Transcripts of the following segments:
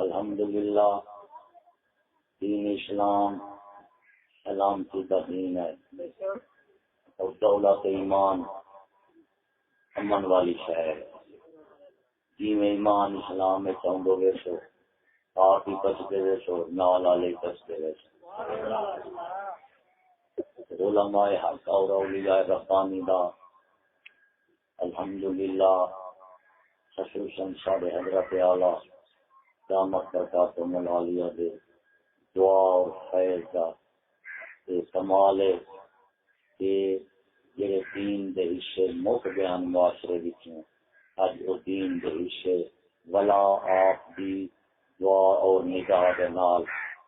الحمدللہ دین اسلام سلامتی کا دین ہے اور دولت ایمان امن والی شہر جی میں ایمان اسلام میں چاہوں گے سو آپ ہی بچتے ہوئے سو نال والے بچتے ہوئے سو علماء حق اور اولیاء ربانی دا الحمدللہ خصوصاً سارے حضرت اعلیٰ دامت برکاتہم العالیہ دے دعا اور خیر کا کمال ہے کہ جڑے دین دے حصے مک بیان معاشرے وچوں اج وہ دین دے حصے ولا آپ دی دعا اور نگاہ دے نال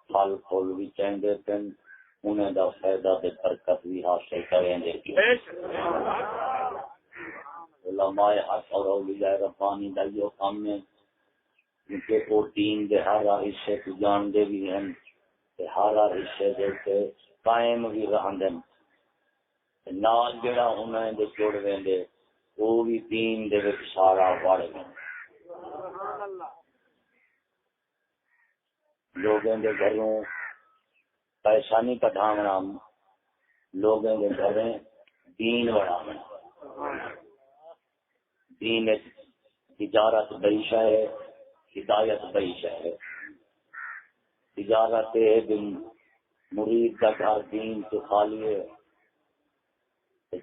پھل پھول بھی چاہندے پن انہیں دا فائدہ تے برکت بھی حاصل کریں گے علماء حق اور اولیاء ربانی دا یہ کام ہے کہ وہ دین دے ہر حصے کو جاندے بھی ہیں تے ہر حصے دے تے قائم بھی رہندے نال جڑا انہاں دے جوڑ ویندے وہ بھی دین دے وچ سارا وڑ گئے لوگوں دے گھروں پیسہ نہیں کٹھاونا لوگوں دے گھریں دین بڑھاونا دین تجارت بیشہ ہے ہدایت بیشہ ہے تجارت دن مرید کا گھر دین سے خالی ہے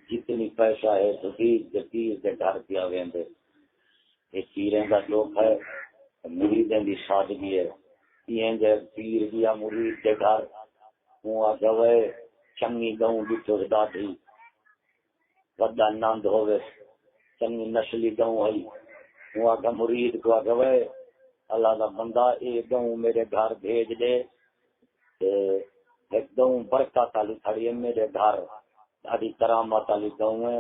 جتنی پیسہ ہے تو پیر کے گھر کیا ویندے ایک پیریں کا چوک ہے مریدیں بھی سادگی ہے پیر گیا مرید کے گھر ہوا گوے چنگی گاؤں بچو ڈاٹھی وڈا نند ہوئے چنگی نسلی گاؤں ہے ہوا کا مرید کو گوے اللہ کا بندہ ایک گاؤں میرے گھر بھیج دے ایک گاؤں برکت والی کھڑی ہے میرے گھر ڈاڑی کرامت والی گاؤں ہے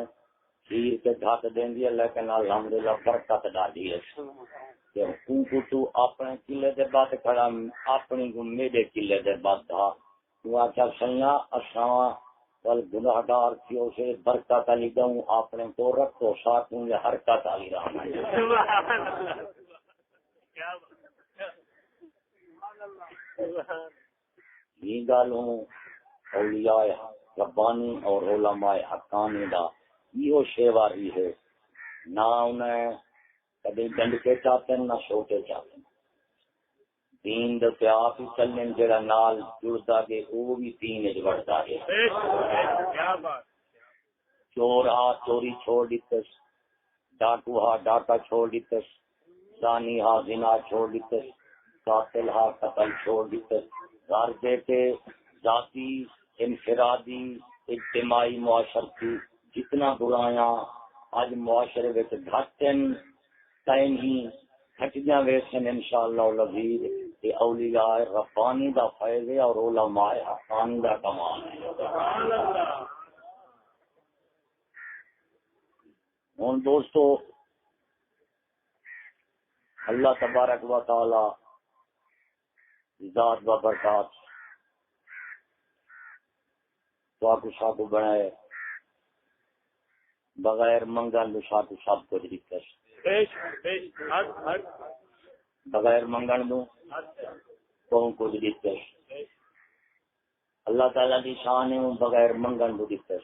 کھیر کے گھات دیں گی لیکن الحمدللہ برکت ڈاڑی ہے تو اپنے قلعے دے بعد کھڑا اپنی میرے قلعے دے بعد تھا تو آچا سیاں اساں وال گناہگار تھیو سے برکت علی گاؤں اپنے کو رکھو ساتھوں یہ حرکت علی رہنا یہ گالوں اولیاء ربانی اور علماء حقانی دا یہ شیواری ہے نہ انہیں کبھی گنڈ کے چاہتے ہیں نہ چھوٹے چاہتے ہیں دین دے آپ ہی چلنے جڑا نال جڑتا کہ وہ بھی دین وچ بڑھتا ہے چور ہا چوری چھوڑ دیتس ڈاکو ہا ڈاکا چھوڑ دیتس زانی ہا زنا چھوڑ دیتس قاتل ہا قتل چھوڑ دیتس گھر دے کے ذاتی انفرادی اجتماعی معاشرتی جتنا برایاں آج معاشرے وچ گھٹن ٹائم ہی ہٹیاں ویسن انشاءاللہ العزیز یہ اولیاء ربانی دا فیض ہے اور علماء حقانی دا کمال ہے ہن دوستو اللہ تبارک و تعالی ذات و برکات تو شاکو بنائے بغیر منگل شاکو سب کچھ دکھتے بغیر منگن دوں کون کچھ دیتے اللہ تعالیٰ کی شان ہے بغیر منگن دوں دیتے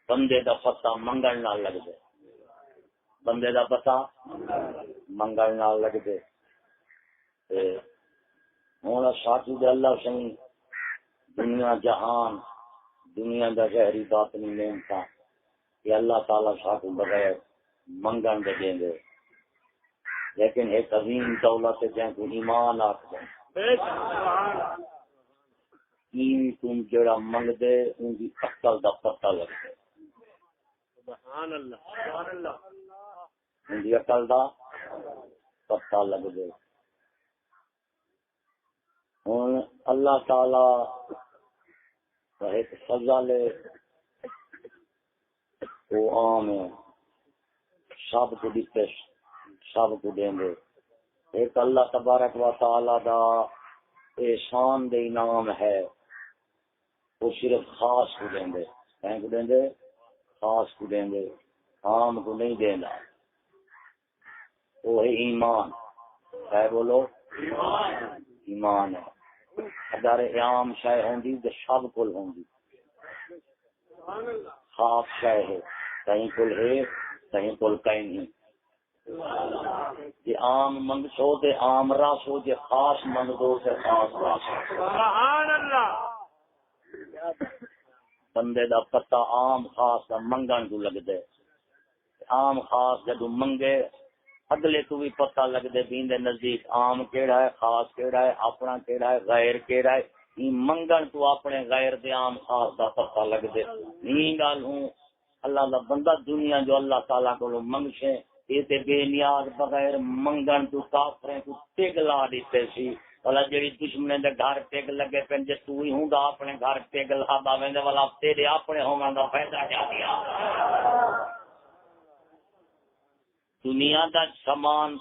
بندے دا پتہ منگن نہ لگ دے بندے دا پتہ منگن نہ لگ دے ہوں ساتھی دے اللہ سنی دنیا جہان دنیا دا ظاہری باطنی نعمتاں کہ اللہ تعالیٰ ساتھی بغیر منگن دے دیں گے لیکن ایک عظیم دولت ہے جن کو ایمان آخر تم جڑا منگ دے ان کی عقل دا پتہ لگ دے سبحان اللہ سبحان اللہ ان کی عقل دا پتہ لگ دے ہوں اللہ تعالی ایک سزا لے وہ عام ہے سب کو دیتے سب کو دیں گے ایک اللہ تبارک و تعالی دا احسان دے انعام ہے وہ صرف خاص کو دیں گے کہیں کو دیں گے خاص کو دیں گے عام کو نہیں دینا وہ ہے ایمان ہے بولو ایمان ہے اگر عام شے ہوندی تے سب کول ہوندی خاص شے ہے کہیں کول ہے کہیں کول کہیں نہیں جی عام منگسو تے عام راسو جی خاص منگ دو تے خاص راسو سبحان اللہ بندے دا پتہ عام خاص دا منگن کو لگ دے عام خاص جدو منگے اگلے کو بھی پتہ لگ دے بیندے نزدیک عام کیڑا ہے خاص کیڑا ہے اپنا کیڑا ہے غیر کیڑا ہے یہ منگن تو اپنے غیر دے عام خاص دا پتہ لگ دے نہیں گال ہوں اللہ دا بندہ دنیا جو اللہ تعالیٰ کو منگشے یہ تے بے نیاز بغیر منگن تو کافریں کو ٹگ لا دیتے سی والا جڑی دشمن دے گھر ٹگ لگے پن جے تو ہی ہوں گا اپنے گھر ٹگ لا باویں والا تیرے اپنے ہوواں دا فائدہ جا دیا دنیا دا سامان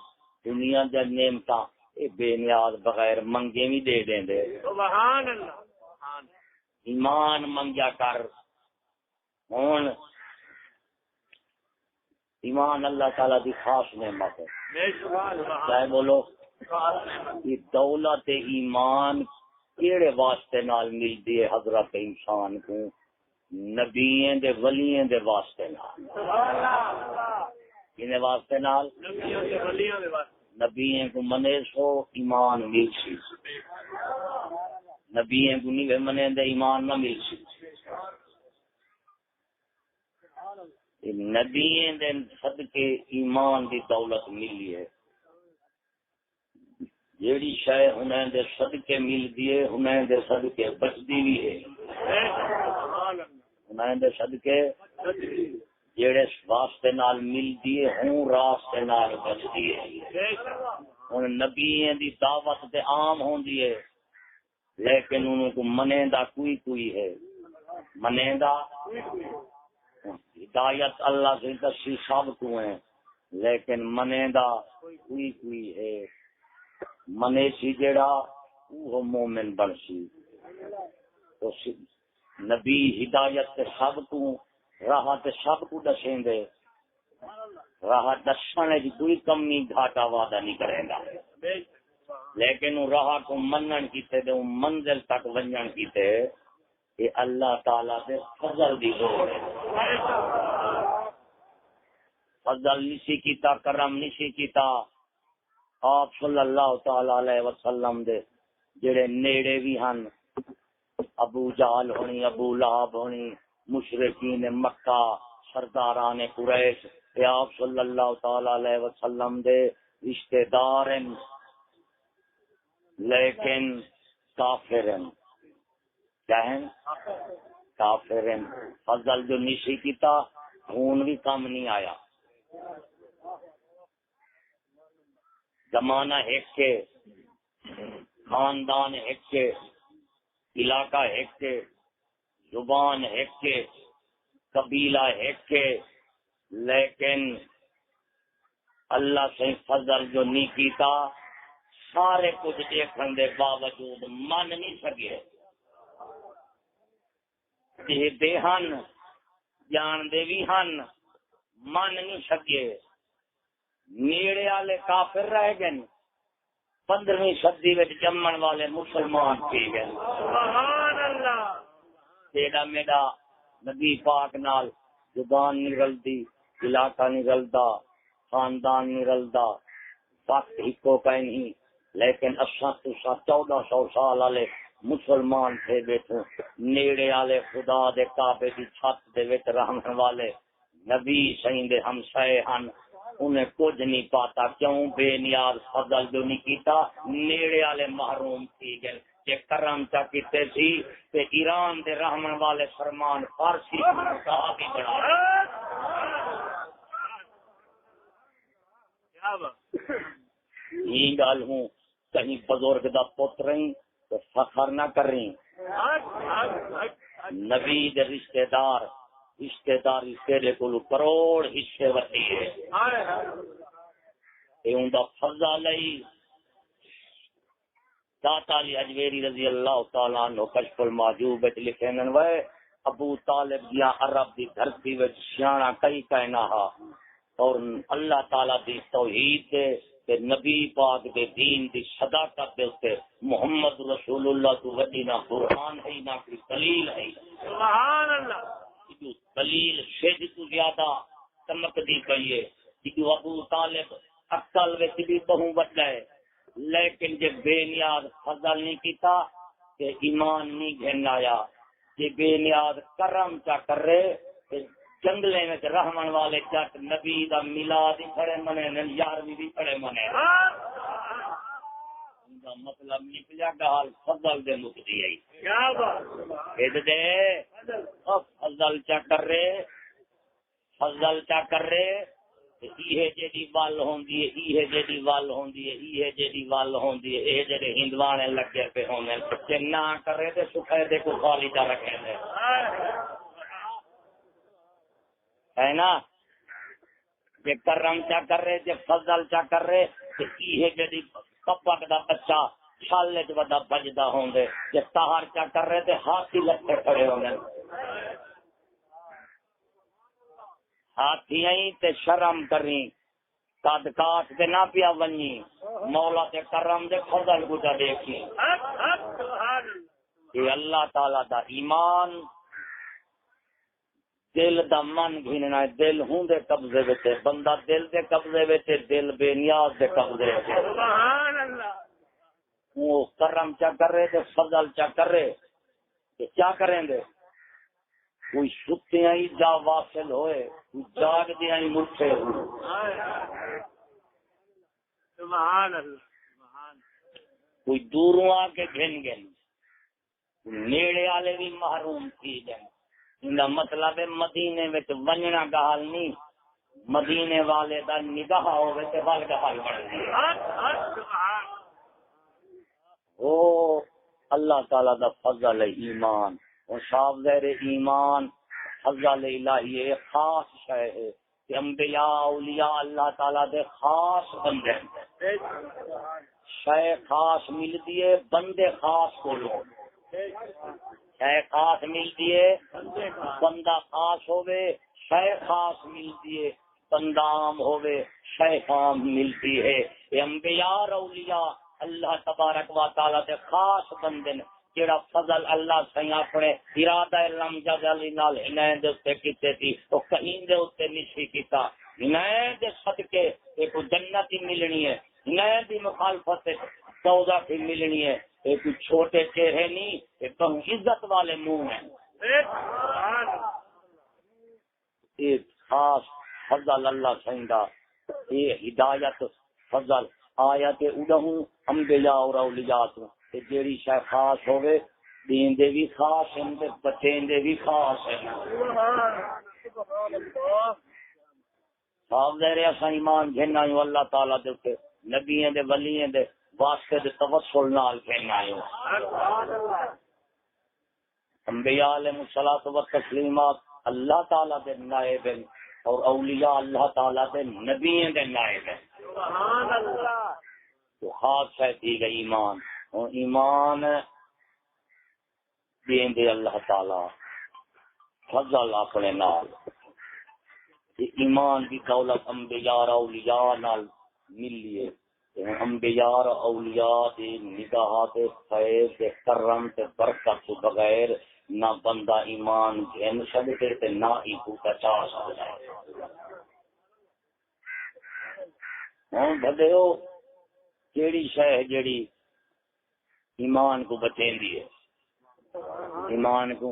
دنیا دا نعمتاں اے بے نیاز بغیر منگے بھی دے دیں دے سبحان اللہ ایمان منگیا کر ہون ایمان اللہ تعالیٰ دی خاص نعمت ہے چاہے بولو یہ دولت ایمان کیڑے واسطے نال ملتی ہے حضرت انسان کو نبییں دے ولییں دے واسطے نال کنے واسطے نال نبییں کو منے سو ایمان مل سی نبییں کو نہیں منے دے ایمان نہ مل سی نبییں دے صدقے ایمان دی دولت ملی ہے جیڑی شے انہیں دے صدقے مل دیے انہیں دے صدقے بچدی بھی ہے انہیں دے صدقے جیڑے واسطے نال مل دیے ہوں راستے نال بچدی ہے ہن نبییں دی دعوت تے عام ہوندی ہے لیکن انہوں کو منے دا کوئی ہے منے دا ہدایت اللہ سے دسی سب کو ہیں لیکن منے دا کوئی ہے منے سی جڑا وہ مومن بن سی تو نبی ہدایت تے سب کو راہ تے سب کو دسیں دے راہ دسنے کی کوئی کمی گھاٹا وعدہ نہیں کرے گا لیکن راہ کو منن کیتے دے منزل تک ونجن کیتے یہ اللہ تعالیٰ دے فضل دی زور ہے فضل نسی کیتا کرم نسی کیتا آپ صلی اللہ تعالی علیہ وسلم دے جڑے نیڑے بھی ہن ابو جہل ہونی ابو لہب ہونی مشرکین مکہ سرداران قریش یہ آپ صلی اللہ تعالی علیہ وسلم دے رشتہ دار ہیں لیکن کافر ہیں کیا ہیں کافر ہیں فضل جو نشی کیتا خون بھی کم نہیں آیا زمانہ ایک کے خاندان ایک کے علاقہ ایک کے زبان ایک کے قبیلہ ایک کے لیکن اللہ سے فضل جو نہیں کیتا سارے کچھ دیکھنے دے باوجود من نہیں سکے دے ہن جان دے بھی ہن من نہیں سکے نیڑے والے کافر رہ گئے 15ویں صدی وچ جمن والے مسلمان تھی گئے سبحان اللہ تیرا میرا نبی پاک نال زبان نہیں رلدی علاقہ نہیں رلدا خاندان نہیں رلدا وقت ہکو پہ نہیں لیکن اساں تو 1400 سال والے مسلمان تھے بیٹھے نیڑے والے خدا دے کعبے دی چھت دے وچ رہن والے نبی سائیں دے ہمسائے ہن انہیں کچھ نہیں پاتا کیوں بے نیاز فضل جو نہیں کیتا نیڑے والے محروم تھی گئے کہ کرم چا کیتے سی تے ایران دے رحمن والے فرمان فارسی صحابی بنا یہ گل ہوں کہیں بزرگ دا پتر رہی تو فخر نہ کر رہی نبی دے رشتہ داری تیرے کو کروڑ حصے وتی ہے ان دا فضل لئی داتا علی حجویری رضی اللہ تعالیٰ عنہ کشف المحجوب وچ لکھے نن وے ابو طالب دیا عرب دی دھرتی وچ سیاںا کئی کہنا ہا اور اللہ تعالیٰ دی توحید دے تے نبی پاک دے دین دی صداقت دے اوتے محمد رسول اللہ تو وڈی نہ قرآن ہے نہ کوئی دلیل ہے. سبحان اللہ. جو دلیل شد تو زیادہ چمکدی پئی ہے. جو ابو طالب عقل وچ بھی بہوں وڈا ہے لیکن جے بے نیاز فضل نہیں کیتا تے ایمان نہیں گھن آیا. جے بے نیاز کرم چا کرے تے جنگلے میں رحمن والے جٹ نبی دا میلاد ہی پڑھے منے نے 11ویں بھی پڑھے منے. ان کا مطلب نکلیا گال فضل دے مکدی ہے. کیا بات دے فضل چا کر رہے فضل چا کر رہے یہ جیڑی ول ہوندی ہے یہ جیڑی ول ہوندی ہے یہ جیڑی ول ہوندی ہے اے جڑے ہندوانے لگے پہ ہونے تے نہ کرے تے سکھے دے کو خالی جا رکھے دے ہے نا. جے کرم چا کر رہے جے فضل چا کر رہے تے یہ جیڑی کپک دا بچہ چھالے چ وڈا بجدا ہوندے جے تہار چا کر رہے تے ہاتھی لٹے کھڑے ہوندے. ہاتھی آئی تے شرم کریں قد کاٹ تے نہ پیا ونی مولا تے کرم دے فضل گجا دیکھی. یہ اللہ تعالی دا ایمان دل دا من گھننا ہے. دل ہوں دے قبضے وچ بندہ دل دے قبضے وچ دل بے نیاز دے قبضے وچ. سبحان اللہ. وہ کرم چا کر رہے تے فضل چا کر رہے تے کیا کریں گے. کوئی ستے ہی جا واصل ہوئے کوئی جاگ دیا ہی مٹھے ہوئے. سبحان اللہ. کوئی دوروں آ کے گھن گئے نیڑے والے بھی محروم تھی جائیں. ان کا مطلب ہے مدینے میں ونجنا گال نہیں مدینے والے دا نگاہ ہوئے تے ول گال بڑھتی ہے. او اللہ تعالی دا فضل ایمان اور صاحب زہر ایمان فضل الہی خاص شے ہے کہ انبیاء اولیاء اللہ تعالی دے خاص بندے شے خاص ملتی ہے بندے خاص کو لو شے خاص ملتی ہے بندہ خاص ہوئے شے خاص ملتی ہے بندہ عام ہوئے شے عام ملتی ہے. یہ انبیاء اور اولیاء اللہ تبارک و تعالی دے خاص بندے نے جڑا فضل اللہ سے اپنے ارادہ لم جلالی نال عنایت دے اوتے کیتے تھی او کہیں دے اوتے نہیں کیتا. عنایت دے صدقے ایک جنت ہی ملنی ہے عنایت دی مخالفت سودا بھی ملنی ہے. ایک چھوٹے چہرے نہیں ایک عزت والے منہ ہیں. ایک خاص فضل اللہ سیندا یہ ہدایت فضل آیت اڑہوں انبیاء اور اولیاء تو جیڑی شے خاص ہوئے دین دے بھی خاص ہیں تے بچین دے بھی خاص ہیں. صاحب دے اساں ایمان گھننا ہے اللہ تعالی دے تے نبیوں دے ولیوں دے واسطے دے توسل نال گھننا ہے. انبیاء علیہ الصلوۃ والتسلیمات اللہ تعالی دے نائب ہیں اور اولیاء اللہ تعالی دے نبیوں دے نائب ہیں. سبحان اللہ. تو خاص ہے تھی گئی ایمان اور ایمان دین دے اللہ تعالی فضل اپنے نال ایمان کی دولت انبیاء اور اولیاء نال ملی ہے. انبیاء اور اولیاء دی نگاہ تے فیض تے کرم تے برکت تو بغیر نہ بندہ ایمان گھن سکتے تے نہ ہی کو بچا سکتا. ہاں بھدیو جیڑی شے جیڑی ایمان کو بچیندی ہے ایمان کو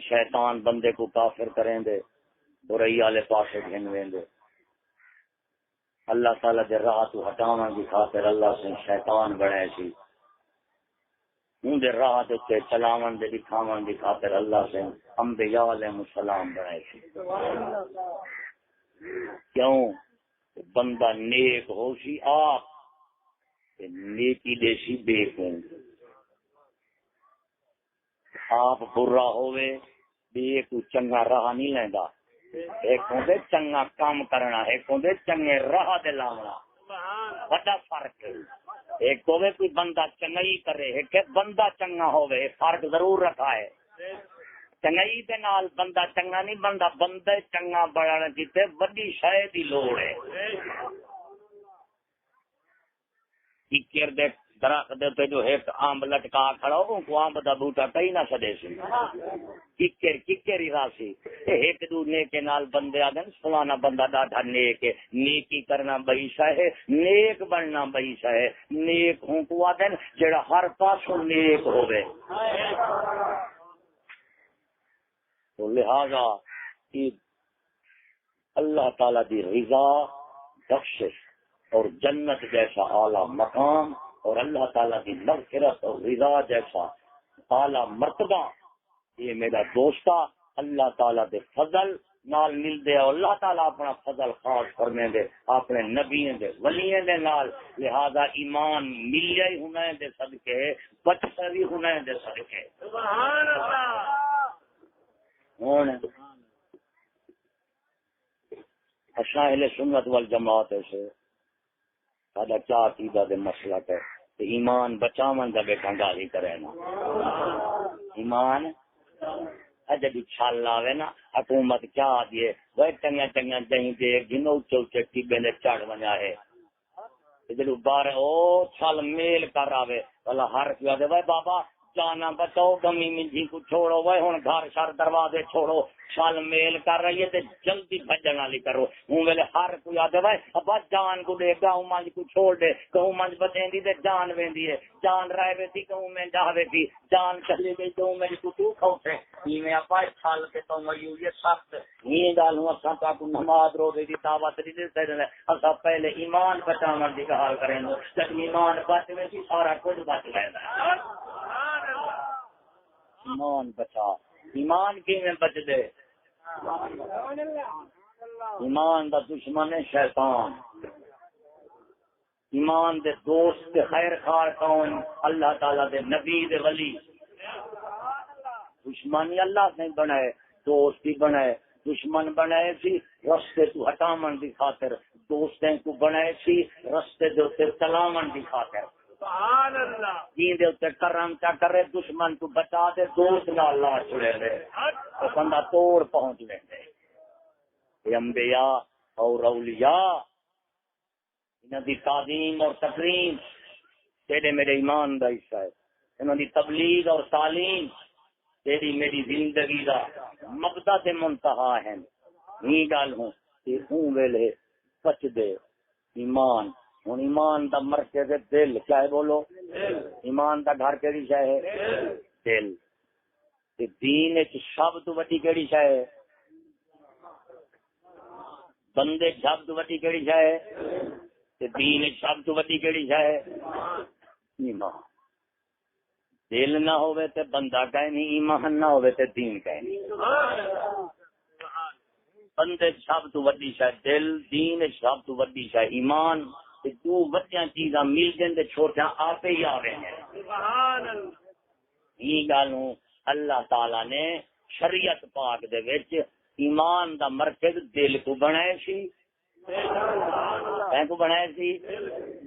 شیطان بندے کو کافر کریں دے برائی والے پاسے گھن ویندے. اللہ تعالی دے راہ تو ہٹاون دی خاطر اللہ سے شیطان بنائے سی ان دے راہ تے چلاون دے دکھاون دی خاطر اللہ سے انبیاء علیہ السلام بنائے سی. کیوں بندہ نیک ہو سی آپ نیکی دے سی بے کو آپ برا ہوئے بے کو چنگا راہ نہیں لیندا. ایک ہوندے چنگا کام کرنا ایک ہوندے چنگے راہ دے لاونا بڑا فرق ہے. ایک ہوئے کوئی بندہ چنگائی کرے ایک بندہ چنگا ہوئے فرق ضرور رکھا ہے. چنگائی دے نال بندہ چنگا نہیں بندہ بندے چنگا بڑھانے کیتے بڑی شے دی لوڑ ہے. ککر دے درخت دے جو ایک آمب لٹکا کھڑا ہو کو آمب دا بوٹا کئی نہ چھڑے سی ککر ہی راسی ایک دو نیک نال بندے آدن فلانا بندہ ڈاڈا نیک ہے نیکی کرنا بعیشہ ہے نیک بننا بعیشہ ہے نیک ہوں کو آدن جڑا ہر پاسوں نیک ہوئے تو لہذا اللہ تعالی دی رضا بخشش اور جنت جیسا اعلیٰ مقام اور اللہ تعالیٰ کی مغفرت اور رضا جیسا اعلیٰ مرتبہ یہ میرا دوستہ اللہ تعالیٰ دے فضل نال مل دے اور اللہ تعالیٰ اپنا فضل خاص کرنے دے اپنے نبیوں دے ولیوں دے نال لہذا ایمان ملیا ہی ہونا دے صدقے بچتا بھی ہونا دے صدقے سبحان اللہ ہوں اہل سنت والجماعت سے ساڈا کیا عقیدہ دے مسئلہ ہے کہ ایمان بچاون دا بیٹھا گالی کرے نا ایمان جب چھال لاوے نا حکومت کیا دیے وہ چنگا چنگا جہیں دے جنوں اچھے اچھے ٹیبے نے چڑھ بنا ہے جدو بارے او چھال میل کر آوے والا ہر کیا دے بھائی بابا جانا بچاؤ گمی منجھی کو چھوڑو وہ ہن گھر شر دروازے چھوڑو چھال میل کر رہی ہے تے جلدی بھجن والی کرو ہوں ویلے ہر کوئی آدھے بھائی ابا جان کو دے گاؤں منج کو چھوڑ دے گاؤں منج بچیں دی تے جان ویندی ہے جان رہے وے تھی گاؤں میں جاوے تھی جان چلی گئی گاؤں میں تو کھوتے میں اپا چھال کے تو مریو یہ سخت یہ گل ہوں اساں تا کو نماز روزے دی دعوت دی تے اساں پہلے ایمان بچاون دی گل کریں جب ایمان بچ میں سارا کچھ بچ لیندا ایمان بچا ایمان کی میں بچ دے ایمان دا دشمن ہے شیطان ایمان دے دوست دے خیر خار کون اللہ تعالیٰ دے نبی دے ولی دشمن اللہ نے بنائے دوست ہی بنائے دشمن بنائے سی رستے تو ہٹامن دی خاطر دوستیں کو بنائے سی رستے دے تے چلاون دی خاطر سبحان اللہ جین دے اوتے کرم چا کرے دشمن کو بچا دے دوست نال اللہ چھڑے دے تو بندہ توڑ پہنچ ویندے یہ انبیاء اور اولیاء انہاں دی تعظیم اور تکریم تیرے میرے ایمان دا حصہ ہے انہاں دی تبلیغ اور تعلیم تیری میری زندگی دا مبدا تے منتہا ہے یہ گل ہوں کہ ہوں ویلے بچ دے ایمان ہوں ایمان دا مرکز دل کیا ہے بولو ایمان دا گھر کیڑی شے ہے دل تے دین وچ سب تو وڈی کیڑی شے ہے بندے سب تو وڈی کیڑی شے ہے تے دین وچ سب تو وڈی کیڑی شے ہے ایمان دل نہ ہوے تے بندہ کہیں نہیں ایمان نہ ہوے تے دین کہیں نہیں بندے سب تو وڈی شے دل دین سب تو وڈی شے ایمان دو بچیاں چیزاں مل جائیں چھوٹیاں آپ ہی آوے ہیں سبحان اللہ یہ گالوں اللہ تعالیٰ نے شریعت پاک دے وچ ایمان دا مرکز دل کو بنائے سی کو بنائے سی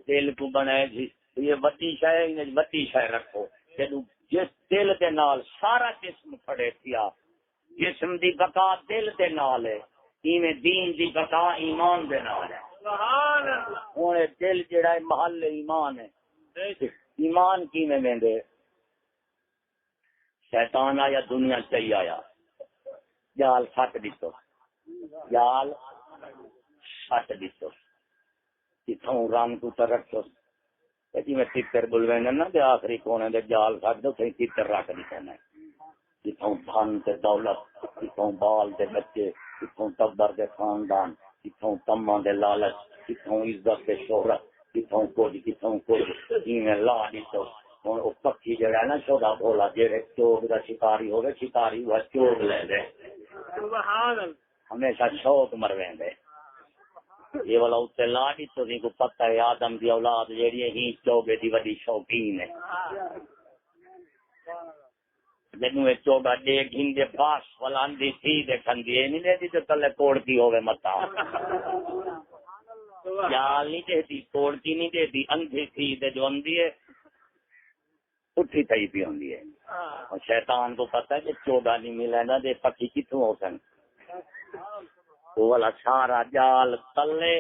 دل کو بنائے سی یہ وڈی شے وڈی شے رکھو جس دل دے نال سارا جسم کھڑے تھیا جسم دی بقا دل دے نال ہے ایویں دین دی بقا ایمان دے نال ہے سبحان اللہ ہوں دل جڑا ہے محل ایمان ہے ایمان کی میں ویندے شیطان آیا دنیا چاہیے آیا جال سٹ دیتو جال سٹ دیتو جتوں رام کو رکھو جی میں تیتر بلوے نا تے آخری کونے دے جال سٹ دو تے تیتر رکھ دی کہنا جتوں دھن تے دولت جتوں بال دے بچے جتوں ٹبر دے خاندان جتوں تما دے لالچ جتوں عزت دے شہرت جتوں کچھ جیویں لا دیتو ہوں وہ پکی جگہ نا چھوٹا بولا جی چوک کا شکاری ہوگا شکاری وہ چوک لے دے سبحان اللہ ہمیشہ شوق مرویں دے یہ والا اتنے لا دیتو کو پتہ ہے آدم دی اولاد جیڑی ہی چوگے دی وڈی شوقین ہے جنوں ایک چوگا دے گھندے پاس والا اندھی تھی دے کھندی نہیں دے دی تو کلے کوڑتی ہوئے متا جال نہیں دے دی کوڑتی نہیں دے دی اندھی تھی دے جو اندھی ہے اٹھی تھی پی ہوندی ہے اور شیطان کو پتہ ہے کہ چوگا نہیں ملے نا دے پکی کتوں ہو سن وہ والا سارا جال تلے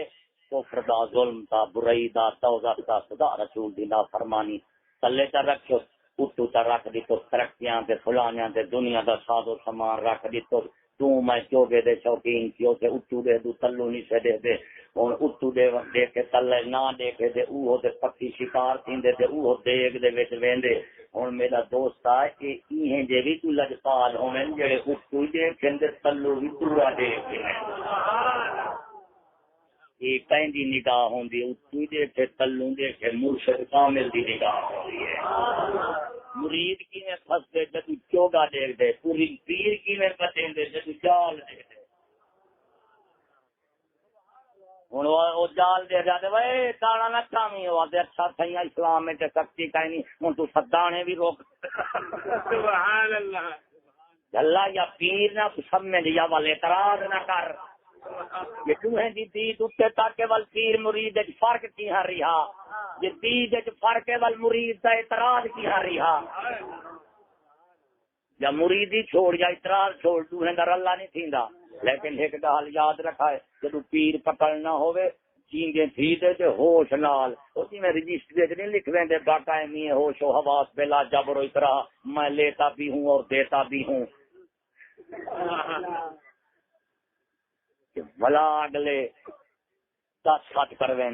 کفر دا ظلم دا برائی دا توزہ دا خدا رسول دی نافرمانی تلے چا رکھو اتو چا رکھ دی تو ترقیاں تے فلانیاں تے دنیا دا ساز و سامان رکھ دی تو میں چوگے دے شوقین کیوں تے اتو دے دو تلو نہیں سے دے دے اور اتو دے کے تلے نہ دیکھے دے اوہ دے پکی شکار تھیندے دے اوہ دیگ دے وچ ویندے اور میرا دوست آئے کہ ایہیں جے بھی تو لجپال ہونے جڑے اتو دیکھیں دے تلو بھی پورا دیکھیں یہ پہنی نگاہ ہوندی اتو دیکھے تلو دیکھے مرشد کامل دی نگاہ ہوندی ہے مرید کی میں پھنس دے جدو چوگا دیکھ دے پوری پیر کی میں بچیں دے جدو جال دیکھ دے ہوں وہ جال دے جاتے بھائی تاڑا نہ کامی ہوا تے اچھا تھا اسلام میں تے سختی کہیں نہیں ہوں تو سدانے بھی روک سبحان اللہ اللہ یا پیر نہ سمجھ یا والے اعتراض نہ کر یہ دوہیں دی دید اتے تاکہ وال پیر مرید فرق کی ہاں رہا یہ دید فرق وال مرید دا اعتراض کی ہاں رہا یا مریدی چھوڑ یا اعتراض چھوڑ دوہیں در اللہ نہیں تھیندا لیکن ایک گل یاد رکھا ہے جب پیر پکڑنا ہوئے چینگے تھی دے ہوش نال اسی میں رجسٹر نہیں لکھ لیں دے باقاعمی ہوش و حواس بلا جبر و اطراء میں لیتا بھی ہوں اور دیتا بھی ہوں بھلا اگلے 10 خط کرویں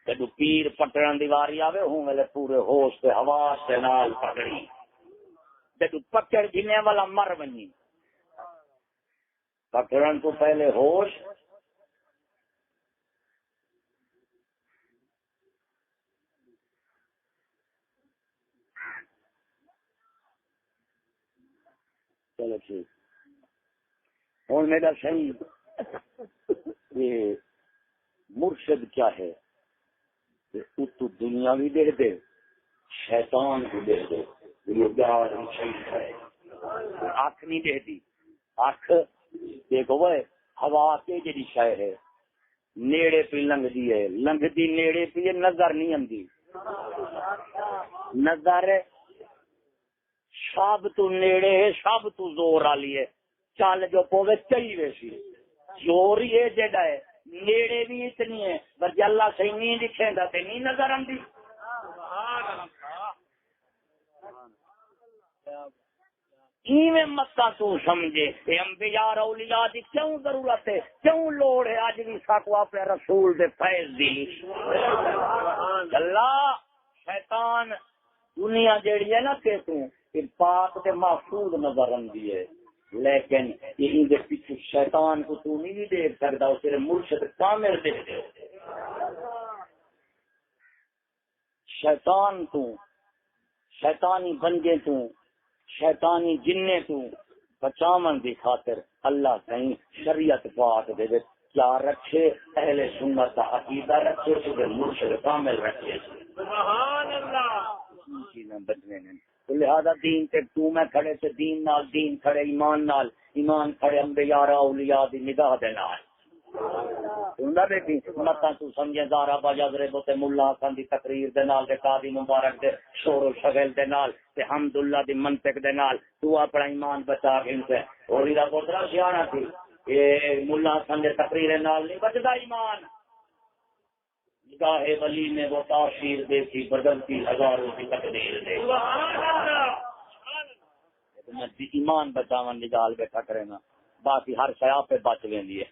جدو پیر پکڑن دی واری آوے ہوں ویلے پورے ہوش تے حواس تے نال پکڑی جدو پکڑ جنے والا مر ونی پکڑن تو پہلے ہوش چلو ٹھیک ہوں میرا صحیح یہ مرشد کیا ہے تو دنیا بھی دے دے شیطان کو دے دے آنکھ نہیں دے دی آنکھ دیکھو وہ ہوا کے جڑی شے ہے نیڑے پہ لنگ دی ہے لنگ دی نیڑے پہ نظر نہیں آندی نظر سب تو نیڑے ہے سب تو زور والی ہے چل جو پوے چلی ویسی زور ہی ہے جڑا ہے نیڑے بھی اتنی ہے پر اللہ صحیح نہیں دکھے گا تے نہیں نظر آندی ایویں مکہ تو سمجھے اے انبیاء اور اولیاء دی کیوں ضرورت ہے کیوں لوڑ ہے اج بھی ساکو اپنے رسول دے فیض دی اللہ شیطان دنیا جیڑی ہے نا کہ تو پاک تے محفوظ نظر آندی ہے لیکن یہ دے پیچھے شیطان کو تو نہیں دیکھ سکتا وہ تیرے مرشد کامل دیکھ دے شیطان تو شیطانی بنجے تو شیطانی جننے تو بچاون دی خاطر اللہ کہیں شریعت پاک دے وچ کیا رکھے اہل سنت کا عقیدہ رکھے تے مرشد کامل رکھے سبحان اللہ چیزیں بچنے نے لہذا دین تے تو میں کھڑے تے دین نال دین کھڑے ایمان نال ایمان کھڑے انبیاء اولیاء دی نگاہ دے نال سندا بیٹی متا تو سمجھے زارا باجرے بوتے مولا حسن دی تقریر دے نال تے قاضی مبارک دے شور و شغل دے نال تے حمداللہ دی منطق دے نال تو اپنا ایمان بچا کے تے اور دا پوترا سیاںا سی اے مولا حسن دے تقریر نال نہیں بچدا ایمان نگاہ ولی نے وہ تاثیر دیکھی بدلتی ہزاروں کی تقدیر دے میں ایمان بچاون دی گال بیٹھا کرے نا باقی ہر شے پہ بچ ویندی ہے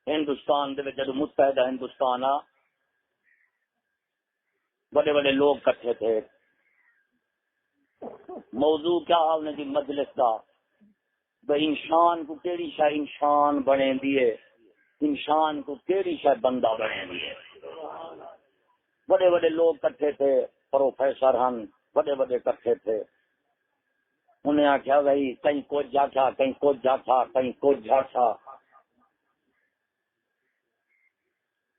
ہندوستان دے وچ جدوں متحدہ ہندوستان آ بڑے بڑے لوگ کٹھے تھے موضوع کیا ہونے دی مجلس دا بے انسان کو کیڑی شے انسان بنے دیے انسان کو کیڑی شاید بندہ بنے دیے بڑے بڑے لوگ کٹھے تھے پروفیسر ہن بڑے بڑے کٹھے تھے انہیں آخیا بھائی کہیں کچھ جاٹھا کہیں کچھ جاٹھا کہیں کچھ جاٹھا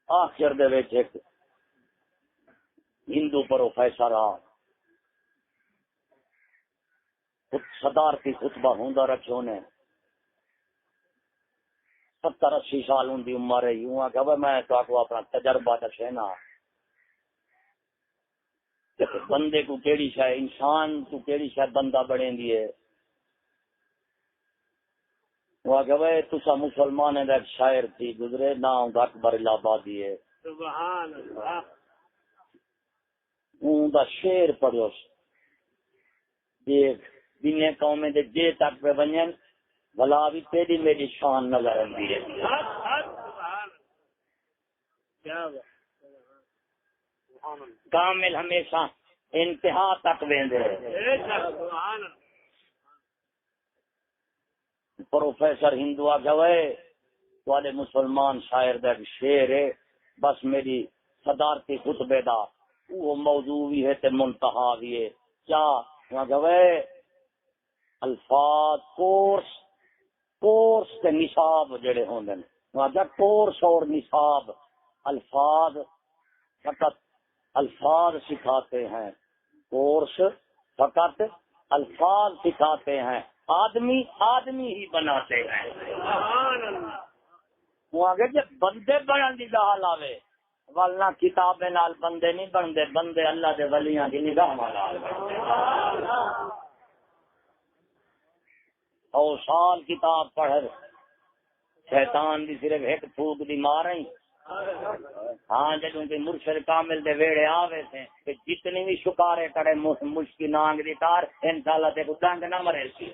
آخر دے وچ ایک ہندو پروفیسر آ صدارتی خطبہ ہوندا رکھے انہیں 70-80 سال ان کی عمر ہے یوں کہ میں تو آپ کو اپنا تجربہ دسینا بندے کو کیڑی شاید انسان کو کیڑی شاید بندہ بنے دی ہے وہ کہ بھائی تسا مسلمان دا ایک شاعر تھی گزرے نام دا اکبر الہبادی ہے سبحان اللہ اون دا شعر پڑھو دیکھ دنیا قومیں دے جے تک پہ بنین بھلا بھی تیری میری شان نظر آندی ہے سبحان کیا بات کامل ہمیشہ انتہا تک ویندے سبحان پروفیسر ہندو آگے والے مسلمان شاعر دا شعر ہے بس میری صدارتی خطبے دا وہ موضوع بھی ہے تے منتہا بھی ہے کیا گوے الفاظ کورس کے نصاب جڑے ہوندے نے کورس اور نصاب الفاظ فقط الفاظ سکھاتے ہیں کورس فقط الفاظ سکھاتے ہیں آدمی ہی بناتے ہیں وہ آگے جب بندے بنن دی گل آوے ورنہ کتابیں نال بندے نہیں بنتے بندے اللہ دے ولیاں دی نگاہ نال او سال کتاب پڑھ شیطان دی صرف ایک پھوک دی مار ہی ہاں جدوں کہ مرشد کامل دے ویڑے آوے تھے کہ جتنی بھی شکارے کرے مشکی نانگ دی تار انشاءاللہ تے کو ڈنگ نہ مرے سی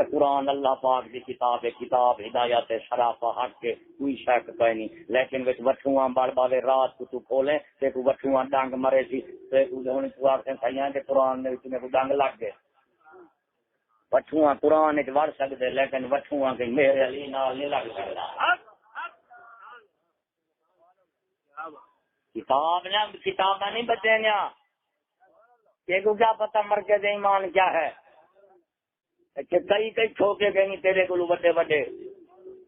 قرآن اللہ پاک دی کتاب ہے کتاب ہدایت شرافہ حق کے کوئی شک کوئی نہیں لیکن وچ وٹھواں بڑ باوے رات کو تو کھولے تے کو وٹھواں ڈنگ مرے سی تے کو ہن تو آکھے سیاں کہ قرآن دے وچ میں کو ڈنگ لگ گئے وٹھواں قرآن وچ وڑ سکدے لیکن وٹھواں کہ میرے علی نال نہیں لگ سکدا کتاب نہیں بچے نیا کہ کو کیا پتہ مرکز ایمان کیا ہے کہ کئی ٹھوکے گئیں تیرے کو بڑے بڑے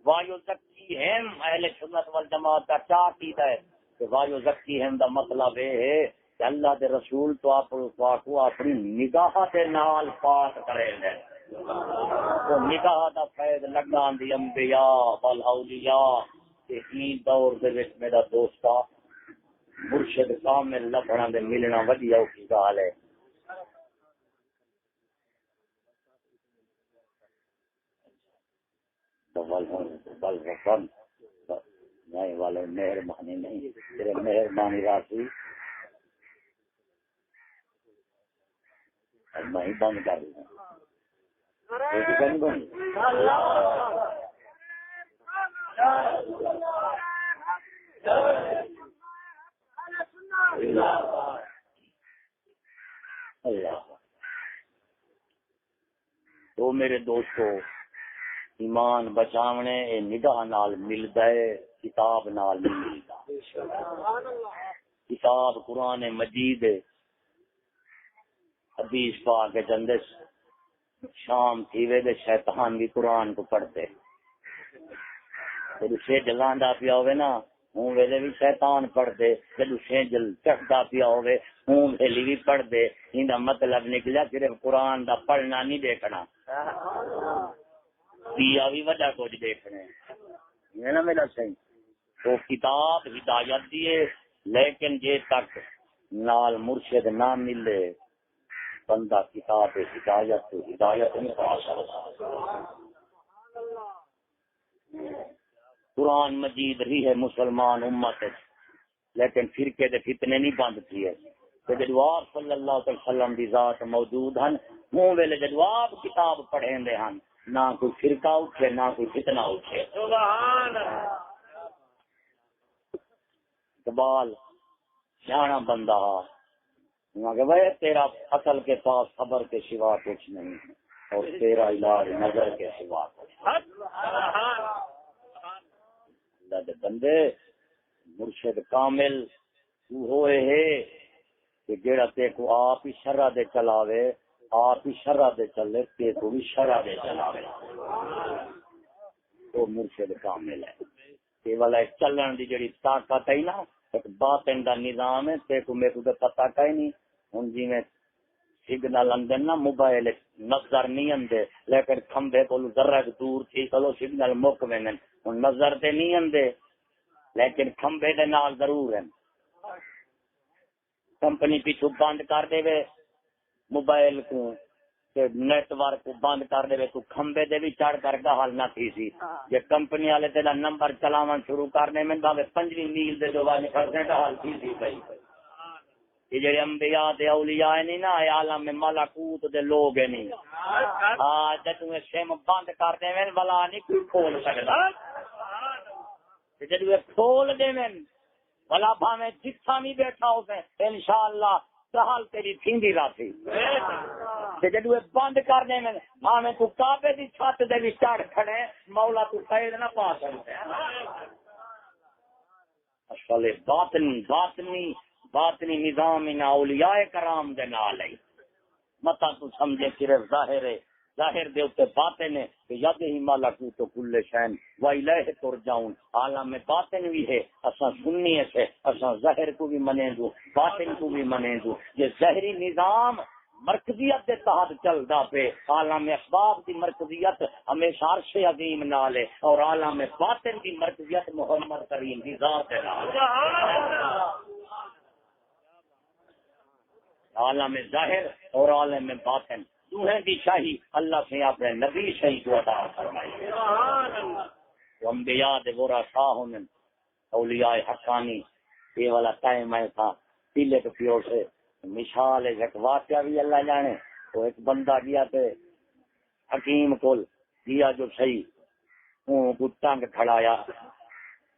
وایو زکی ہم اہل سنت والجماعت کا کیا عقیدہ ہے کہ وایو زکی ہم دا مطلب یہ ہے کہ اللہ دے رسول تو آپ کو اپنی نگاہ دے نال پاک کرے گا تو نگاہ دا فیض لگان دی انبیاء والاولیاء کہ این دور دے وچ میرا دوستا مرشد کامل لبھنا دے ملنا ودیا کی گل ہے بل رسن نہیں والے مہربانی نہیں تیرے مہربانی راسی میں ہی بند کر دوں اللہ تو میرے دوستو ایمان بچاونے اے نگاہ نال ملدا ہے کتاب نال نہیں ملدا کتاب قرآن مجید حدیث پاک کے چندس شام تھی وے دے شیطان بھی قرآن کو پڑھتے جب اسے جلاندا پیا ہوئے نا ہوں ویلے بھی شیطان پڑھتے جب اسے جل چکتا پیا ہوئے ہوں ویلے بھی پڑھتے ان مطلب نکلا صرف قرآن دا پڑھنا نہیں دیکھنا پیا بھی وجہ کچھ دیکھنے یہ نا میرا صحیح تو کتاب ہدایت دیے لیکن جے تک نال مرشد نہ ملے بندہ کتاب ہدایت نہیں پا سکتا قرآن مجید رہی ہے مسلمان امت لیکن فرقے دے فتنے نہیں بند کیے جب آپ صلی اللہ علیہ وسلم دی ذات موجود ہیں ہوں ویلے جب آپ کتاب پڑھیں دے ہیں نہ کوئی فرقہ اٹھے نہ کوئی فتنہ اٹھے سبحان اقبال سیاح بندہ کہ بھائی تیرا فصل کے پاس خبر کے سوا کچھ نہیں اور تیرا علاج نظر کے سوا کچھ اللہ دے بندے مرشد کامل تو ہوئے ہے کہ جیڑا تے کو آپ ہی شرع دے چلاوے آپ ہی شرع دے چلے تے کو بھی شرع دے چلاوے تو مرشد کامل ہے تے والا چلن دی جڑی طاقت ہے نا ایک باطن دا نظام ہے تے کو میرے کو پتہ کہیں نہیں ہن جی میں سگنل اندر نا موبائل نظر نہیں اندے لیکن کھمبے کو ذرہ دور تھی چلو سگنل مک وینن ہن نظر تے نہیں اندے لیکن کھمبے دے نال ضرور ہیں کمپنی پیچھو بند کر دے موبائل کو نیٹ ورک بند کر دے تو کھمبے دے بھی چڑھ کر گال نہ تھی سی جے کمپنی والے تیرا نمبر چلاون شروع کرنے میں باوے 5 میل دے جو والی پرسنٹ حال تھی سی بھائی یہ جڑے انبیاء تے اولیاء نہیں نا عالم میں ملکوت دے لوگ نہیں ہاں جدوں سم بند کر دے میں بلا نہیں کوئی کھول سکدا جدوں کھول دے میں بلا بھاویں جتھا بھی بیٹھا ہو انشاءاللہ سہل تیری تھیندی راتی جدو بند کر دے میں بھاویں تو کعبے دی چھت دے وچ چڑھ کھڑے مولا تو قید نہ پا سکدا اصل باطنی نظام ان اولیاء کرام دے نال ہے متا تو سمجھے صرف ظاہر دے اوتے باطن ہے کہ ید ہی ملکوت کل شین و الیہ ترجعون عالم میں باطن بھی ہے اساں سنی ہے اساں ظاہر کو بھی منے دو باطن کو بھی منے دو یہ ظاہری نظام مرکزیت کے تحت چلتا پہ عالم اسباب کی مرکزیت ہمیشہ عرش عظیم نال ہے اور عالم باطن کی مرکزیت محمد کریم کی ذات ہے عالم ظاہر اور عالم باطن دوہیں کی شاہی اللہ سے اپنے نبی شہید کو عطا فرمائی وہ انبیاء دے ورثاء ہونے اولیاء حقانی یہ والا ٹائم ہے تھا پیلے کے پیو سے مثال ایک واقعہ بھی اللہ جانے وہ ایک بندہ گیا تھے حکیم کول گیا جو صحیح کو ٹنگ کھڑایا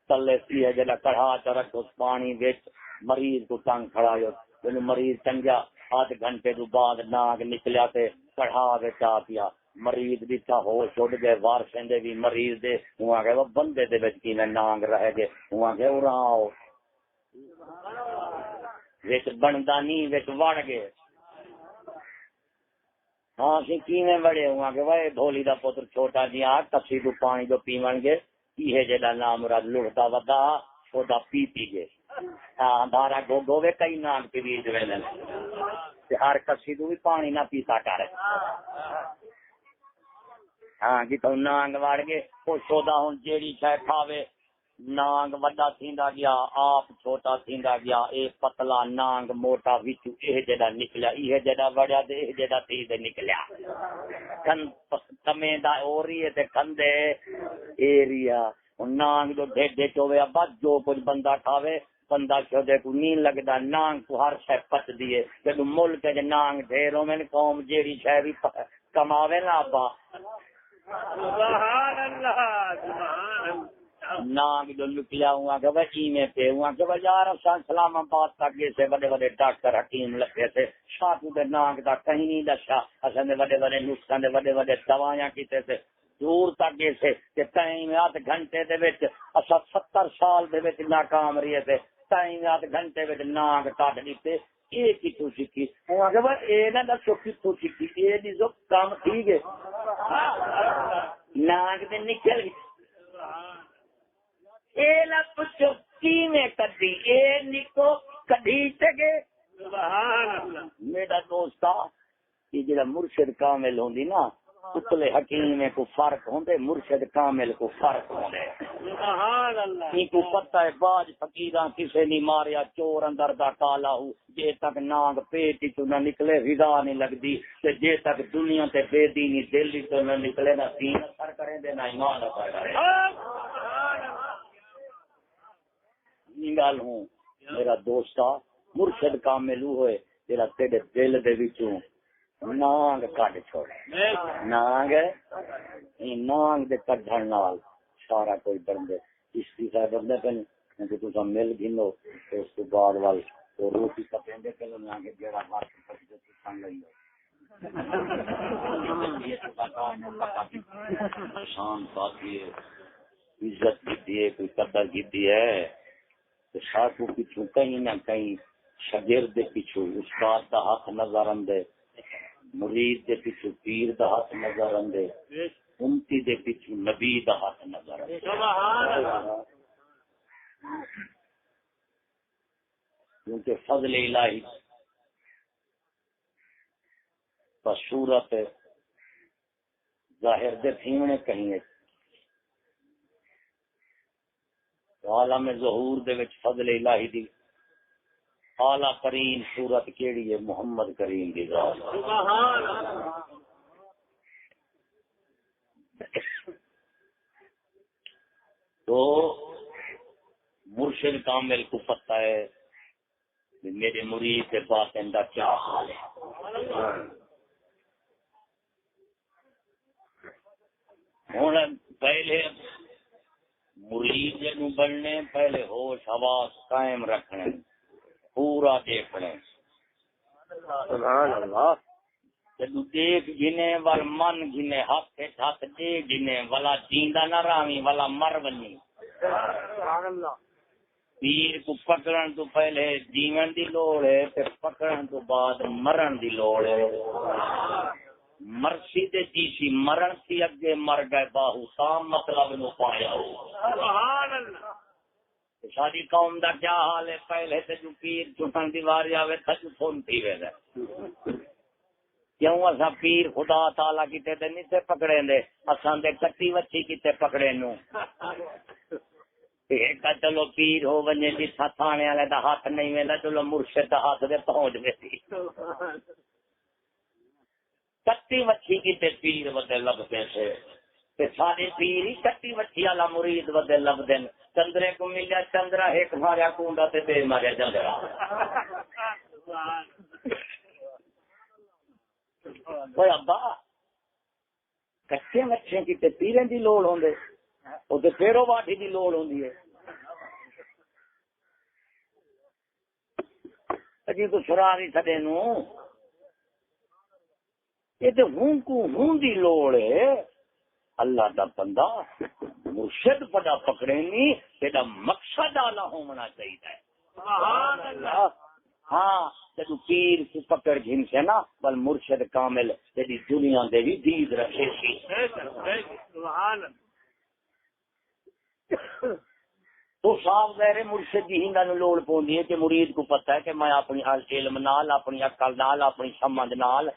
تلے سی ہے جلا کڑھا چ رکھو پانی وچ مریض کو ٹنگ کھڑایا جن مریض چنگیا 8 گھنٹے تو بعد ناگ نکلیا تے کڑھا وچ آ پیا مریض بیٹھا ہوش اڑ گئے وارثیں دے بھی مریض دے ہوا کہ وہ بندے دے وچ کیویں نانگ رہ گئے ہوا کہ اڑاؤ وچ بندا نہیں وچ وڑ گئے ہاں سی کیویں وڑے ہوا کہ وے دھولی دا پتر چھوٹا جیا کسی تو پانی جو پیون گے یہ جڑا نام مراد لڑتا ودا اودا پی گئے ہاں دارا گو وے کئی نام کے بیچ ویلن تے ہر کسی تو بھی پانی نہ پیتا کر ہاں جی تو نانگ وڑ گئے او سودا ہن جیڑی شے کھاوے نانگ وڈا تھیندا گیا آپ چھوٹا تھیندا گیا اے پتلا نانگ موٹا وچ اے جڑا نکلیا اے جڑا وڑیا تے اے جڑا تھی تے نکلیا کن تمے دا اوری تے کندے ایریا نانگ جو ڈھڈے چوے بس جو کچھ بندہ کھاوے بندہ چودے کو نہیں لگدا نانگ کو ہر شے پچ دیے جدوں ملک دے نانگ ڈھیروں میں قوم جیڑی شے بھی کماوے نا ابا سبحان اللہ سبحان اللہ نام جو نکلیا ہوا کہ بھائی میں پہ ہوا کہ بھائی یار اسلام آباد تک سے بڑے بڑے ڈاکٹر حکیم لگے تھے شاہ دے نام کا کہیں نہیں دسا اصل میں بڑے بڑے نسخے دے بڑے بڑے دوائیاں کیتے تھے دور تک گئے تھے کہ ٹائم 8 گھنٹے دے وچ اسا 70 سال دے وچ ناکام رہے تھے ٹائم 8 گھنٹے وچ ناگ کٹ دیتے یہ کتوں سیکھی ہوں کہ بھائی یہ نہ دسو کتوں سیکھی یہ جو کام ٹھیک ہے ناگ دے نکل اے لا پوچھو کیویں کڈی اے نکو کڈی تے سبحان اللہ میرا دوستا یہ جڑا مرشد کامل ہوندی نا اتلے حکیم کو فرق ہوندے مرشد کامل کو فرق ہوندے سبحان اللہ ان کو پتہ ہے باج فقیراں کسے نہیں ماریا چور اندر دا کالا ہو جے تک نانگ پیٹ چوں نہ نکلے رضا نہیں لگدی تے جے تک دنیا تے بے دینی دل تو نہ نکلے نہ دین اثر کرے دے نہ ایمان اثر کرے گل ہوں میرا دوستا مرشد کامل ہوئے تیرا تیرے دل دے وچوں نانگ کڈ چھوڑے نانگ نانگ دے کڈھن نال سارا کوئی بندے کشتی صاحب بندے پن کہ تساں مل گھنو اس تو بعد وال تو روٹی کپندے پن نانگ جڑا بات کر کے تساں لئی شان پاتی ہے عزت کی ہے کوئی قدر کی ہے ساتھو پیچھو کہیں نہ کہیں شاگرد دے پیچھو استاد دا ہاتھ نظر آندے مرید دے پیچھو پیر دا ہاتھ نظر آندے امتی دے پیچھو نبی دا ہاتھ نظر آندے سبحان اللہ کیونکہ فضل الہی صورت ظاہر دے تھیونے کہیں عالم ظہور دے وچ فضل الہی دی اعلی ترین صورت کیڑی ہے محمد کریم دی ذات سبحان اللہ تو مرشد کامل کو پتہ ہے کہ میرے مرید کے باطن کا کیا حال ہے. ہوں پہلے مرید نو بننے پہلے ہوش حواس قائم رکھنے پورا دیکھنے. سبحان اللہ. جدو دیکھ گنے وال من گنے ہاتھ ہاتھ دے گنے والا جیندا نہ راوی والا مر ونی. سبحان اللہ. پیر کو پکڑن تو پہلے جیون دی لوڑ ہے تے پکڑن تو بعد مرن دی لوڑ ہے. مرسی دے جیسی مرن سی اگے مر گئے باہو تام مطلب نو پایا ہو. سبحان اللہ. ساری قوم دا کیا حال ہے؟ پہلے تے جو پیر چٹن دی واری آوے تھج فون تھی وے. کیوں اساں پیر خدا تعالی کیتے تے نہیں تے پکڑے دے اساں دے کٹی وچی کیتے پکڑے نو. ایک چلو پیر ہو ونجے جتھا تھانے والے دا ہاتھ نہیں ویندا چلو مرشد دا ہاتھ دے پہنچ ویسی. کٹی وچی کیتے پیر ودے لبدے سے تے سارے پیر ہی کٹی وچی والا مرید ودے لبدے. چندرے کو ملیا چندرا ایک ماریا کونڈا تے بے ماریا چندرا. کوئی ابا کچے مچھے کیتے پیریں دی لوڑ ہوندے او تے پھیرو واٹھی دی لوڑ ہوندی ہے. اجی تو سرا نہیں سڈے نو یہ تے ہوں کو ہوں دی لوڑ ہے. اللہ دا بندہ مرشد بڑا پکڑے نہیں تیرا مقصد آلہ ہونا چاہیے. سبحان اللہ. ہاں جدو پیر کو پکڑ گھن سے نا بل مرشد کامل تیری دنیا دے بھی دید رکھے سی. سبحان اللہ. تو صاف ظاہر مرشد کی ہندا نو لوڑ پوندی ہے کہ مرید کو پتہ ہے کہ میں اپنی علم نال اپنی عقل نال اپنی سمجھ نال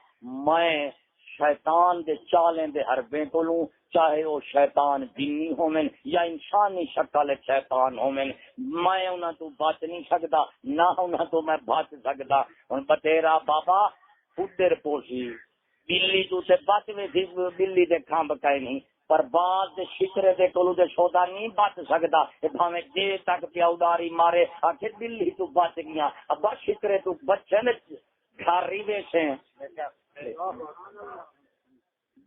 میں شیطان دے چالیں دے حربیں تو لوں چاہے وہ شیطان جنی ہومن یا انسانی شکل شیطان ہومن میں انہاں تو بچ نہیں سکدا نہ انہاں تو میں بچ سکدا. ہن بتیرا بابا پڈر پوسی بلی تو تے بچ ویسی بلی دے کھمب کائے نہیں پر بعد دے شکرے دے کولو دے سودا نہیں بچ سکدا. بھاویں جے تک پیا اداری مارے آخر بلی تو بچ گیا ابا شکرے تو بچے نے گھر ہی ویسے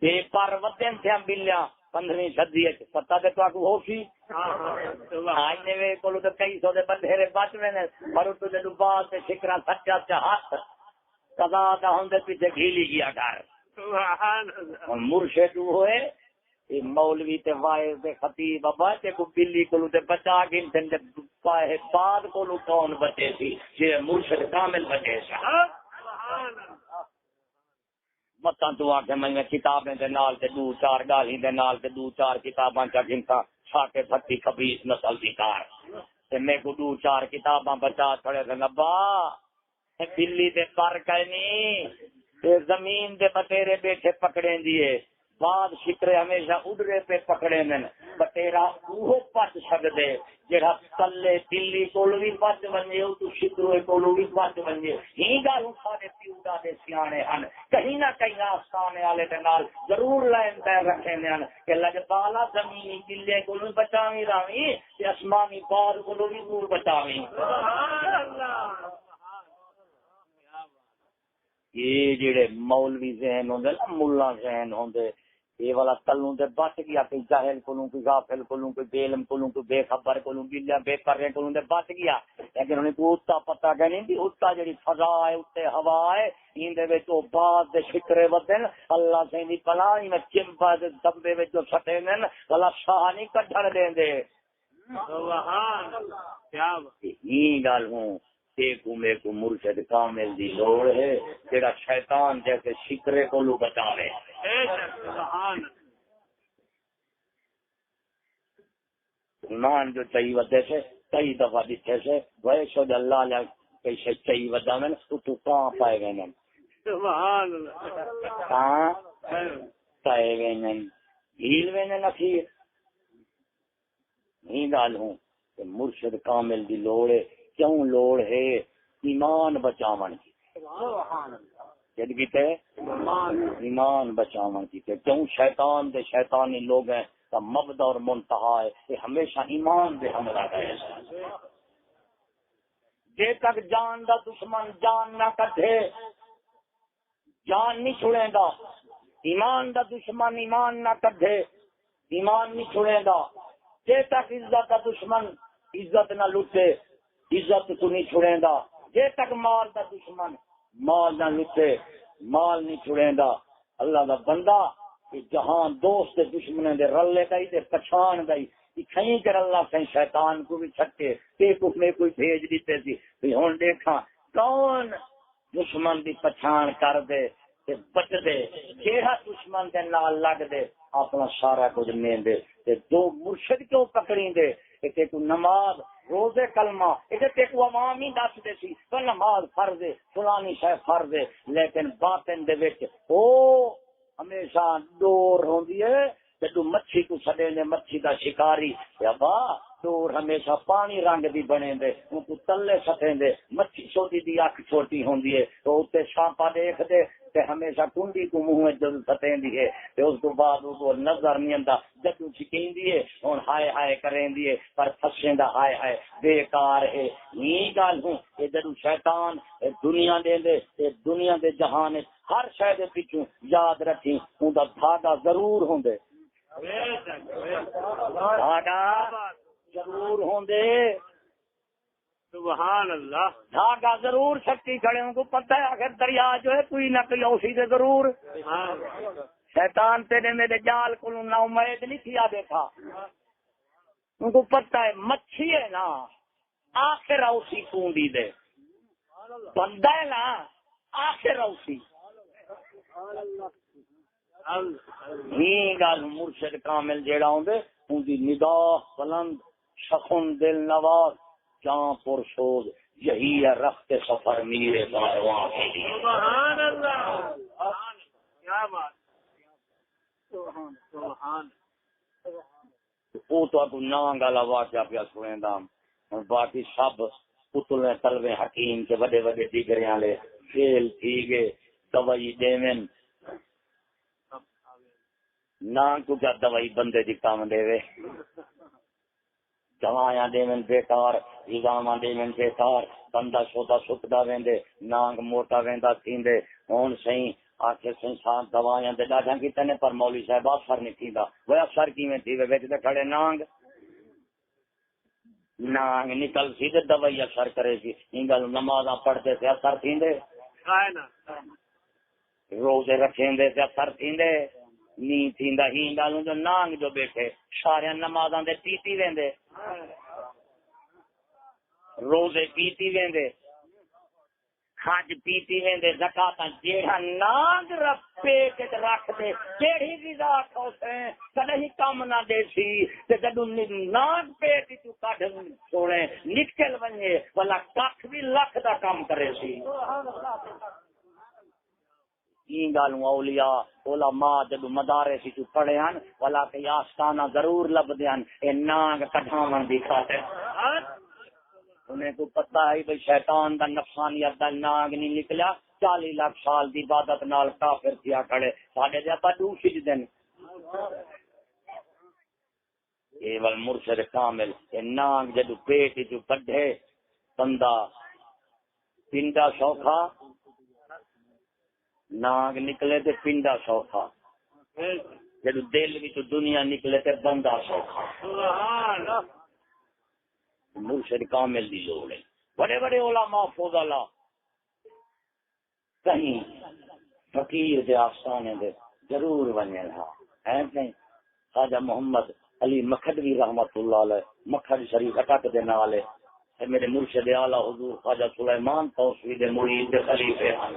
بے پر ودن تھے بلیاں 15ویں صدی پتہ تے تو ہو سی آج نے کولو تے کئی سو دے بندے بچ وے پر تو جدو بعد تے شکرا سچا چ ہاتھ قضا دا ہوندے پیچھے گھیلی گیا گھر. سبحان اللہ. مرشد ہوئے یہ مولوی تے وائز تے خطیب بابا تے کو بلی کولو تے بچا گن تے پائے بعد کولو کون بچے سی جے مرشد کامل بچے سی. سبحان اللہ. متاں تو آ کے میں کتابیں دے نال تے دو چار گالی دے نال تے دو چار کتاباں چا گنتا چھاٹے پھٹی خبیث نسل دی کار تے میں کو دو چار کتاباں بچا چھڑے تے ابا بلی دے پر کہنی تے زمین دے بتیرے بیٹھے پکڑیں دیے بعد شکرے ہمیشہ اڈرے پہ پکڑے من بتیرا وہ پچ سکدے جڑا کلے دلی کول بھی بچ ونجے تو شکرے کول بھی بچ ونجے ہی گل سارے پیودا دے سیانے ہن کہیں نہ کہیں آستانے والے دے نال ضرور لین تے رکھے نے کہ لگ بالا زمینی دلے کول بچاویں راوی تے آسمانی بار کول بھی دور بچاویں. سبحان اللہ. یہ جڑے مولوی ذہن ہوندے نا ملا ذہن ہوندے یہ والا تلوں دے بچ گیا کوئی جاہل کولوں کوئی غافل کولوں کوئی بے علم کولوں کوئی بے خبر کولوں بلا بے پرے کولوں دے بچ گیا لیکن انہیں کو اتا پتہ کہ نہیں دی اتا جڑی فضا ہے اتے ہوا ہے ان دے وچ او بعد دے شکرے ودن اللہ سے دی پناہ میں چمبا دے دبے وچ جو سٹے نے اللہ شاہ نہیں کڈھن دیندے. سبحان اللہ. کیا یہ گل ہوں ایکو میں کو مرشد کامل دی لوڑ ہے جڑا شیطان جیسے شکرے کو لو بچاوے. سبحان ایمان جو چاہیے ودے سے کئی دفعہ دیکھے سے وہ شد اللہ علیہ کئی سے چاہیے ودا میں تو کہاں پائے گئے ہیں. سبحان اللہ. کہاں پائے گئے ہیں ہیل میں نے نفیر نہیں گال ہوں کہ مرشد کامل دی لوڑ ہے. کیوں لوڑ ہے؟ ایمان بچاون کی. جد کیتے ایمان بچاون کی. کیوں شیطان دے شیطانی لوگ ہیں کا مبدا اور منتہا ہے، یہ ہمیشہ ایمان دے ہمراہ رہے. جے تک جان دا دشمن جان نہ کٹے جان نہیں چھڑے گا، ایمان دا دشمن ایمان نہ کٹے ایمان نہیں چھڑے گا. جے تک عزت دا دشمن عزت نہ لٹے عزت تو نہیں چھڑے گا. جے تک مال دا دشمن مال نہ لٹے مال نہیں چھڑے گا. اللہ دا بندہ کہ جہاں دوست دشمن دے رلے گئی تے پچھان گئی کہیں کر اللہ کہیں شیطان کو بھی چھٹے تے کچھ میں کوئی بھیج دیتے تھی ہوں دیکھا کون دشمن دی پچھان کر دے تے بچ دے کیڑا دشمن دے نال لگ دے اپنا سارا کچھ لیں دے تے دو مرشد کیوں پکڑیں دے کہ تو نماز روزے کلمہ اسے کو عوام ہی دس دے سی تو نماز فرض ہے فلانی شے فرض ہے لیکن باطن دے وچ او ہمیشہ ڈور ہوندی ہے تے تو مچھی کو چھڈے نے مچھی دا شکاری یا با ڈور ہمیشہ پانی رنگ دی بنے دے ان کو تلے سٹیں دے مچھی چھوٹی دی اکھ چھوٹی ہوندی ہے تو اوتے شاپا دیکھ دے تے ہمیشہ کنڈی کو منہ وچ جل سٹیں دی ہے تے اس تو بعد وہ نظر نہیں آندا جدوں چکیندی ہے ہن ہائے ہائے کریندی ہے پر پھسیندا ہائے ہائے بیکار ہے. یہ گل ہوں کہ جدوں شیطان دنیا دے دنیا دے جہان ہر شے دے پیچھے یاد رکھی اوندا دھاگا ضرور ہوندے دھاگا ضرور ہوندے سبحان اللہ. دھاگا ضرور شکتی کھڑے ان کو پتہ ہے آخر دریا جو ہے کوئی نہ کوئی اوسی دے ضرور. شیطان تیرے میرے جال کو نا امید نہیں کیا دیکھا ان کو پتہ ہے مچھی ہے نا آخر اوسی کنڈی دے بندہ ہے نا آخر اوسی. گل مرشد کامل جیڑا ہوندے ان دی نگاہ بلند شخن دل نواز جاں پر سوز یہی ہے رخت سفر میرے کارواں کے لیے. سبحان اللہ. کیا بات. سبحان. وہ تو اب نام گالا واقعہ پیا سنے دا باقی سب پتلے تلوے حکیم کے بڑے بڑے دیگرے والے کھیل تھی گئے دوائی دیوین نہ کو کیا دوائی بندے دی کام دے وے دوائیاں دیوین بیکار نظاماں دیوین بیکار بندہ چھوٹا سکدا ویندے نانگ موٹا ویندا تھیندے ہون صحیح آخر سنسان دوائیاں دے ڈاڈھاں کیتے نے پر مولوی صاحب اثر نہیں تھیندا وہ اثر کیویں تھی وے وچ تے کھڑے نانگ نکل سی تے دوائی اثر کرے سی این گل نمازاں پڑھتے تے اثر تھیندے روزے رکھیندے تے اثر تھیندے نہیں تھیندا ہی گل جو نانگ جو بیٹھے سارے نمازاں دے پیتی ویندے روزے پیتی ویندے حج پیتی ویندے زکاتاں جیڑا نانگ پیٹ رکھ دے جیڑی غذا کھوسے کدی کم نہ دے سی تے جدوں نانگ پیٹ تو کڈ چھوڑے نکل ونجے والا کھ بھی لکھ دا کام کرے سی. این گالوں اولیاء علماء جدوں مدارس وچ پڑھے ہن والا کہ آستانہ ضرور لبدے ہن اے نانگ کڈھاون دی خاطر. انہیں کو پتہ ہے بھئی شیطان دا نفسانیت دا نانگ نہیں نکلیا 40 لاکھ سال دی عبادت نال کافر کیا کھڑے ساڈے دے اپا دو سجدے نے اے ول مرشد کامل اے نانگ جدوں پیٹ وچ کڈھے بندہ پنڈا سوکھا نانگ نکلے تے پنڈا سوکھا جدوں دل وچ دنیا نکلے تے بندہ سوکھا. سبحان اللہ. مرشد کامل دی لوڑ ہے. بڑے بڑے علماء فضلاء کہیں فقیر دے آستانے دے ضرور ونجن ہاں ہے نہیں. خواجہ محمد علی مکھدوی رحمت اللہ علیہ مکھد شریف اٹک دے نال ہے میرے مرشد اعلی حضور خواجہ سلیمان توسوی دے مرید دے خلیفے ہیں.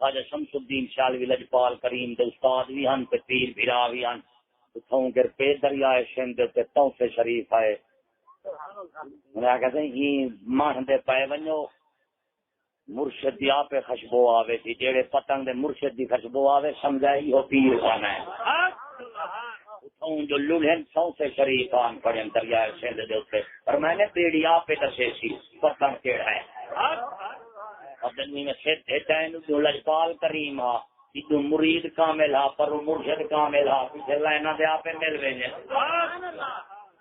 خواجہ شمس الدین شالوی لجپال کریم دے استاد بھی ہن تے پیر بھرا بھی ہن تھوں گر پہ دریائے سندھ تے توسے شریف آئے انہیں کہتے ہیں یہ مان دے پائے ونجو مرشد دی آپ خشبو آوے تھی جیڑے پتنگ دے مرشد دی خشبو آوے سمجھائی ہو پیر خانہ ہے اتھوں جو لڑھن سو سے شریف آن پڑھیں دریائے سندھ دے اتھے پر میں نے بیڑی آپ دسے سی پتنگ کیڑا ہے اب دنوی میں سیٹ ہے جو لجپال کریم جدو مرید کامل ہا پر مرشد کامل ہا پیچھے لائنا دے آپ مل وینے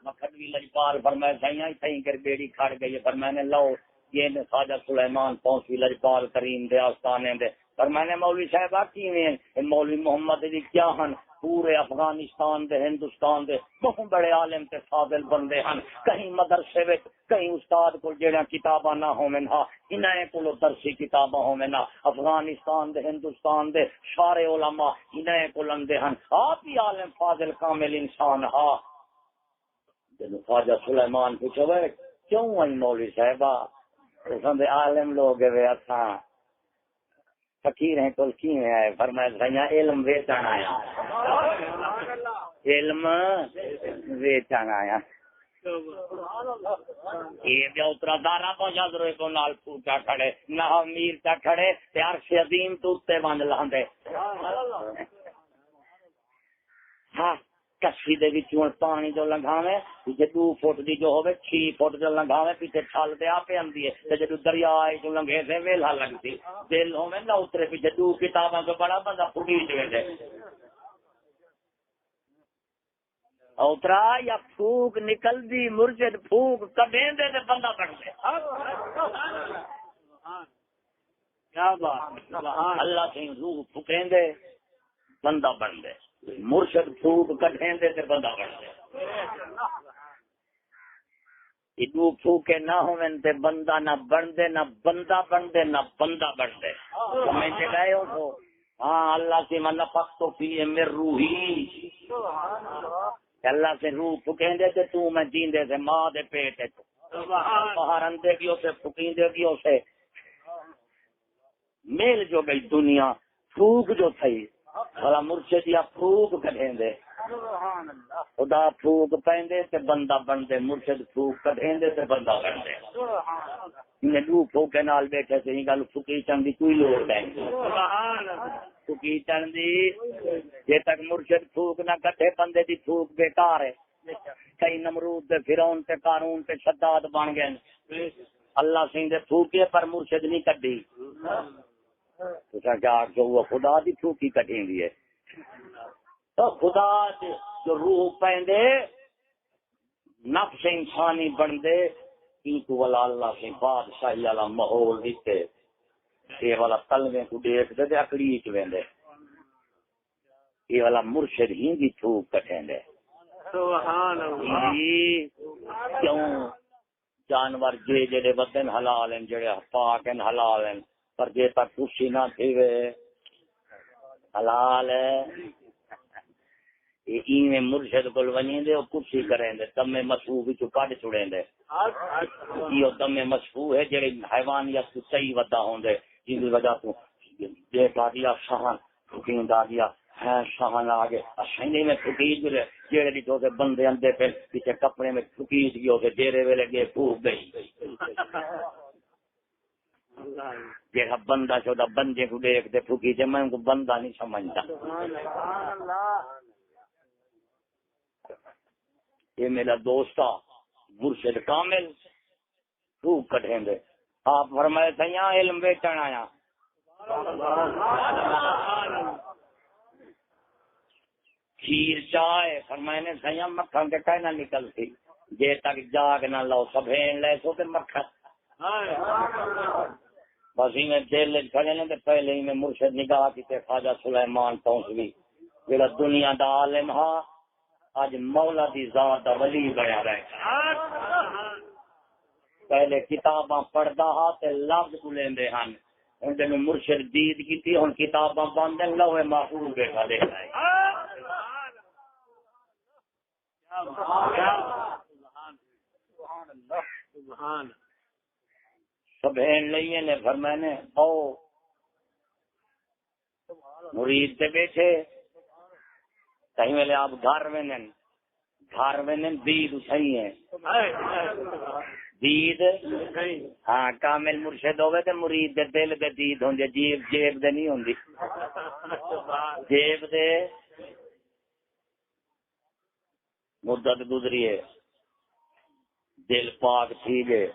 مکھنوی لجپال فرمائے سائیاں تھیں کر بیڑی کھڑ گئی فرمائے نے لو یہ نے خواجہ سلیمان پونسوی لجپال کریم دے آستانے دے فرمائے نے مولوی صاحبہ کیویں مولوی محمد دی کیا ہن پورے افغانستان دے ہندوستان دے بہت بڑے عالم تے فاضل بندے ہن کہیں مدرسے وچ کہیں استاد کو جڑا کتاباں نہ ہوویں ہا انہاں کولو درسی کتاباں ہوویں نا افغانستان دے ہندوستان دے سارے علماء انہاں کول لندے ہن آپ ہی عالم فاضل کامل انسان ہا جنو خواجہ سلیمان پوچھو کیوں آئی مولوی صاحبہ تو عالم لوگ اساں فقیر ہیں کل کی ہے فرمایا سیاں علم ویچن آیا علم ویچن آیا یہ جو اترا دارا پہنچا درے کو نال پوچھا کھڑے نہ امیر کا کھڑے پیار سے عظیم تو تے بند لاندے ہاں کشی دے وچوں پانی جو لنگھاویں پیچھے 2 فٹ دی جو ہوے 6 فٹ جو لنگھاویں پیچھے چھل دے آپے آندی ہے تے جدوں دریا جو لنگھے سے ویلا لگدی دل ہوے نہ اترے پیچھے 2 کتاباں تو بڑا بندہ پھڑی ویندے اترا یا پھوک نکل دی مرشد پھوک کڈیں دے تے بندہ بن دے کیا بات اللہ سے روح پھکیں دے بندہ بن دے مرشد پھوک کٹھیں دے تے بندہ بن دے ادو پھوکے نہ ہویں تے بندہ نہ بن دے نہ بندہ بن دے نہ بندہ بن دے سمجھ گئے ہو تو ہاں اللہ سے من نفخت فیہ من روحی اللہ سے روح پھکیں دے تے تو میں جیندے سے ماں دے پیٹ باہر اندے بھی اسے پھکیں دے بھی اسے میل جو گئی دنیا پھوک جو تھی بھلا مرشد یا پھوک کٹیں دے خدا پھوک پیندے تے بندہ بن دے مرشد پھوک کٹیں دے تے بندہ بن دے انہیں دو پھوکے نال بیٹھے سے گل پھوکی چن دی کوئی لوڑ نہیں پھوکی چن دی جے تک مرشد پھوک نہ کٹے بندے دی پھوک بیکار ہے کئی نمرود دے فرعون تے قارون تے شداد بن گئے اللہ سین دے پھوکے پر مرشد نہیں کڈی تو جو خدا دی پھوکی کٹیں دی ہے تو خدا جو روح پیندے نفس انسانی بن دے انکو والا اللہ سے بادشاہی والا ماحول دیتے یہ والا تلویں کو دیکھ دے اکڑی چ ویندے یہ والا مرشد ہی دی پھوک کٹیں دے سبحان اللہ کیوں جانور جڑے بدن حلال ہیں جڑے پاک ہیں حلال ہیں پر جے تک خوشی نہ تھی وے حلال ہے یہ مرشد کو ونی دے خوشی کریں دے تمے مشہور وچ کڈ چھڑیں دے یہ تمے مشہور ہے جڑے حیوانیت کو صحیح ودا ہوندے جس دی وجہ تو دیکھا دیا شہن پھکیندا دیا ہے شہن آگے اشندے میں پھکیج گئے جڑے دی تو بندے اندے پہ پیچھے کپڑے میں پھکیج گئے تے ڈیرے ویلے گئے پھوک گئی جیسا بندہ چودا بندے کو دیکھ دے پھوکی جے میں کو بندہ نہیں سمجھتا یہ میرا دوستا مرشد کامل پھوک کٹیں دے آپ فرمائے سیاں علم بیچن آیا کھیر چائے فرمائے نے سیاں مکھن کے کہنا نکلتی جے تک جاگ نہ لو سبھین لے سو تے مکھن بس میں دل کھڑے نے پہلے ہی میں مرشد نگاہ کی تے خواجہ سلیمان پونسوی جڑا دنیا دا عالم ہا اج مولا دی ذات دا ولی بنیا رہے پہلے کتاباں پڑھدا ہا تے لفظ بولیندے ہن ہن جے مرشد دید کیتی ہن کتاباں بند ہیں لوح محفوظ بیٹھا دیکھدا ہے سبحان اللہ سبحان سبھین لئیے نے فرمانے او مرید سے بیٹھے کہیں ویلے آپ گھر وینن دید صحیح ہے دید ہاں کامل مرشد ہوئے تے مرید دے دل دے دید ہوندے جیب دے نہیں ہوندی جیب دے مدت گزری ہے دل پاک تھی گئے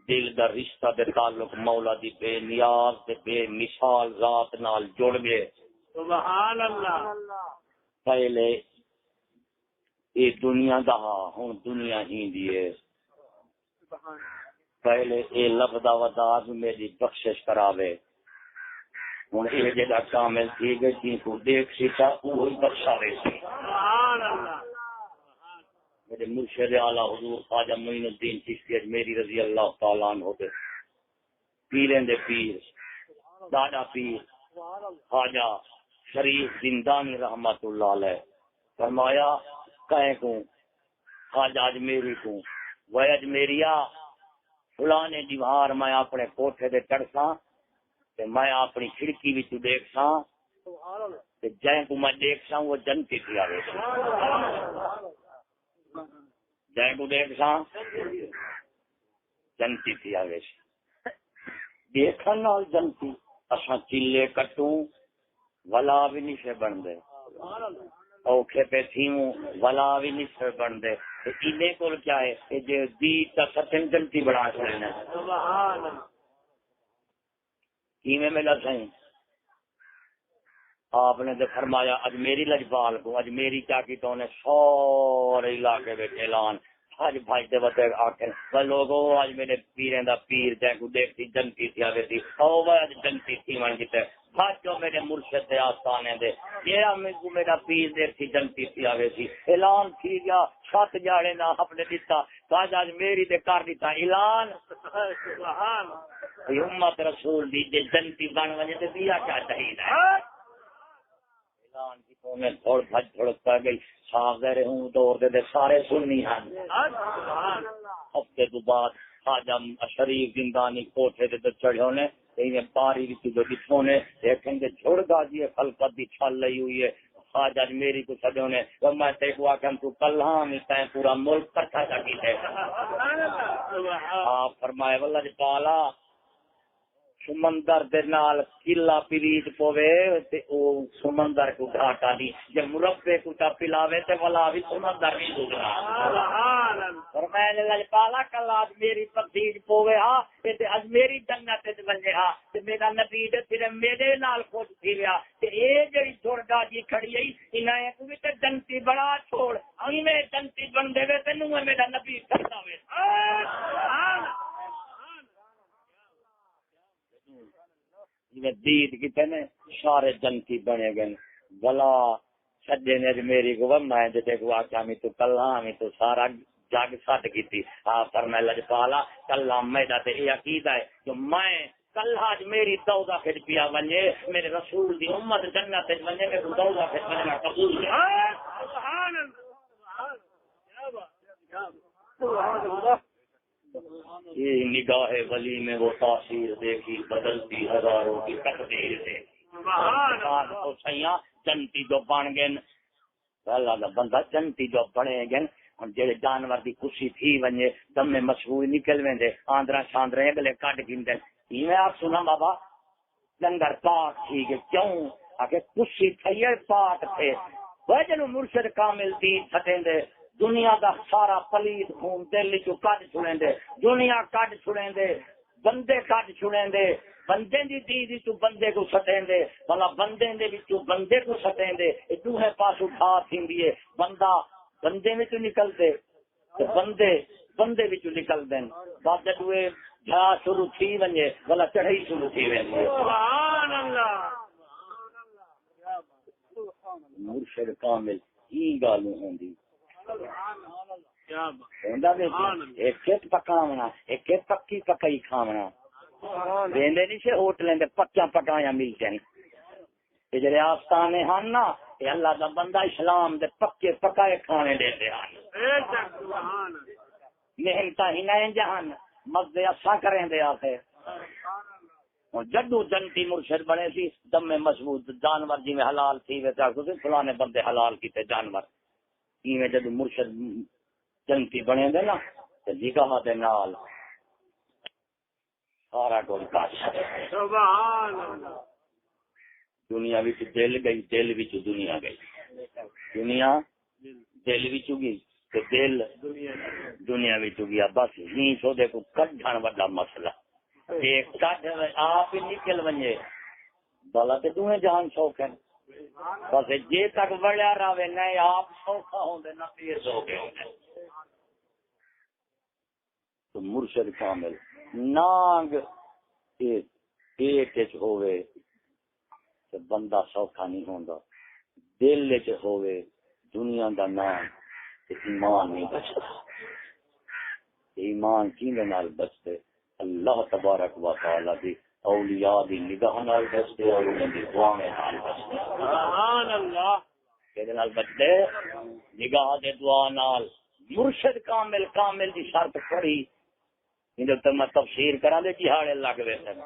دل دا رشتہ دے تعلق مولا دی بے نیاز تے بے مثال ذات نال جڑ گئے. سبحان اللہ. پہلے یہ دنیا دا ہن دنیا ہی دی ہے. پہلے اے لفظ وداد میری بخشش کراوے. ہن اے جڑا کامل تھی گئی جی کو دیکھ سیتا وہی بخشاوے سی. سبحان اللہ. میرے مرشد اعلی حضور خواجہ معین الدین چشتی اجمیری رضی اللہ تعالیٰ عنہ دے پیریں دے پیر دادا پیر خواجہ شریف زندانی رحمت اللہ علیہ فرمایا کہیں کو خواجہ اجمیری کو وہ اجمیریا فلانے دیوار میں اپنے کوٹھے دے چڑھساں تے میں اپنی کھڑکی وچ دیکھساں تے جائیں کو میں دیکھساں وہ جنتی تھی آوے جائیں کو دیکھساں جنتی تھی آوے دیکھن نال جنتی اساں چلے کٹوں ولا بھی نہیں سے بن دے اوکھے پہ تھیوں ولا بھی نہیں سے بن دے انہیں کول کیا ہے کہ جو دی تا ستن جنتی بڑھا چھڑنا سبحان اللہ. کیویں ملا سائیں آپ نے تو فرمایا اجمیری لجپال کو اجمیری کیا کی تو نے سارے علاقے میں اعلان آج بھائی دے وتے آکھن لوگوں آج میرے پیریں دا پیر جے کو دیکھتی جنتی تھی آوے تھی او وہ جنتی تھی من کیتے بھاجو میرے مرشد دے آستانے دے یہ میرا پیر دیکھتی جنتی تھی آوے تھی اعلان تھی گیا سات جاڑے نہ اپنے دیتا تاج آج میری دے کر دیتا اعلان سبحان امت رسول دی جے جنتی بن وجے تے دیا کیا چاہیے اعلان کی تو میں تھوڑ بھج تھوڑتا گئی صاف دے رہے ہوں دور دے سارے سننی ہیں. ہفتے تو بعد خواجہ شریف زندانی کوٹھے دے چڑھے ہونے انہیں پاری بھی جو بچھونے دیکھیں گے جھڑ گا جی خلقت دی چھل لئی ہوئی ہے خواجہ میری کو چھڑے ہونے تو میں دیکھوا کہ ہم تو کل ہم تین پورا ملک کٹھا جاتی تھے. آپ فرمائے واللہ جی پالا سمندر دے نال کلا پیریت پوے تے او سمندر کو گھاٹا دی جے مربے کو تا پلاوے تے ولا بھی سمندر نہیں گزرا. سبحان اللہ. فرمایا اللہ پالا کل آج میری پتیج پوے ہا تے اج میری جنت تے بنے ہا تے میرا نبی تے پھر میرے نال خوش تھی گیا تے اے جڑی چھوڑا جی کھڑی ائی انہاں کو بھی تے جنتی بڑا چھوڑ ایویں جنتی بن دے وے تے نو میرا نبی کردا وے. سبحان دید کتنے نے سارے جنتی بنے گئے بلا سجے نے میری کو میں دیکھو آخیا میں تو کلا میں تو سارا جگ سٹ کی پر میں لجپالا کلا میرا تو یہ عقیدہ ہے کہ میں کلا میری دودا پھر پیا بنے میرے رسول دی امت جنت بنے میرے دودا پھر بننا قبول یہ نگاہ ولی میں وہ تاثیر دیکھی بدلتی ہزاروں کی تقدیر سے تو سیاں جنتی جو بن گئے اللہ کا بندہ جنتی جو بنے گئے جڑے جانور دی خوشی تھی ونجے دم میں مشہور نکل ویندے آندرا شاندرے اگلے کٹ گیندے میں آپ سنا بابا لنگر پاک تھی کہ کیوں آکے خوشی تھی پاک تھے وہ جنو مرشد کامل دین چھٹیں دے دنیا دا سارا پلید خون دل چو کٹ چھڑیں دے دنیا کٹ چھڑیں دے بندے کٹ چھڑیں دے بندے دی دی تو بندے کو سٹیں دے بلا بندے دے وچوں بندے کو سٹیں دے اے دوہے پاس اٹھا تھیندی ہے بندہ بندے وچوں نکل دے تے بندے بندے وچوں نکل دین بعد جدوے جھا شروع تھی ونجے بلا چڑھائی شروع تھی ویندی سبحان اللہ. مرشد کامل ای گالوں ہوندی ایک کت پکاونا ایک کت پکی پکائی کھاونا ویندے نہیں سے ہوٹلیں دے پکیاں پکایا مل جائیں یہ جڑے آستانے ہن نا یہ اللہ دا بندہ اسلام دے پکے پکائے کھانے دے دے ہن محنتاں ہی نہیں جہان مزے اساں کریں دے آتے جدو جنتی مرشد بنے سی دم میں مضبوط جانور جی میں حلال تھی ویسے فلانے بندے حلال کیتے جانور میں جب مرشد جنتی بنے دے نا تو نگاہ دے نال سارا ڈول کاٹ سبحان اللہ. دنیا وچ دل گئی دل وچ دنیا گئی دنیا دل وچ گئی تے دل دنیا وچ گیا بس ہی سو دے کو کڈھن وڈا مسئلہ تے کڈ آپ ہی نکل ونجے بلا تے دوویں جہان شوق ہے بس جے تک وڑیا رہے نہ آپ سوکھا ہوندے نہ تیز ہو گئے ہوندے تو مرشد کامل نانگ پیٹ وچ ہووے تے بندہ سوکھا نہیں ہوندا دل وچ ہووے دنیا دا نام تے ایمان نہیں بچدا ایمان کیندے نال بچتے اللہ تبارک و تعالی دی اولیاء دی نگاہ نال بچتے اور انہاں دی دعاؤں نال بچتے سبحان اللہ کدے نال بچتے نگاہ دے دعا نال مرشد کامل کامل دی شرط پڑھی اندے تے میں تفسیر کراں دے جہاڑے لگ ویسے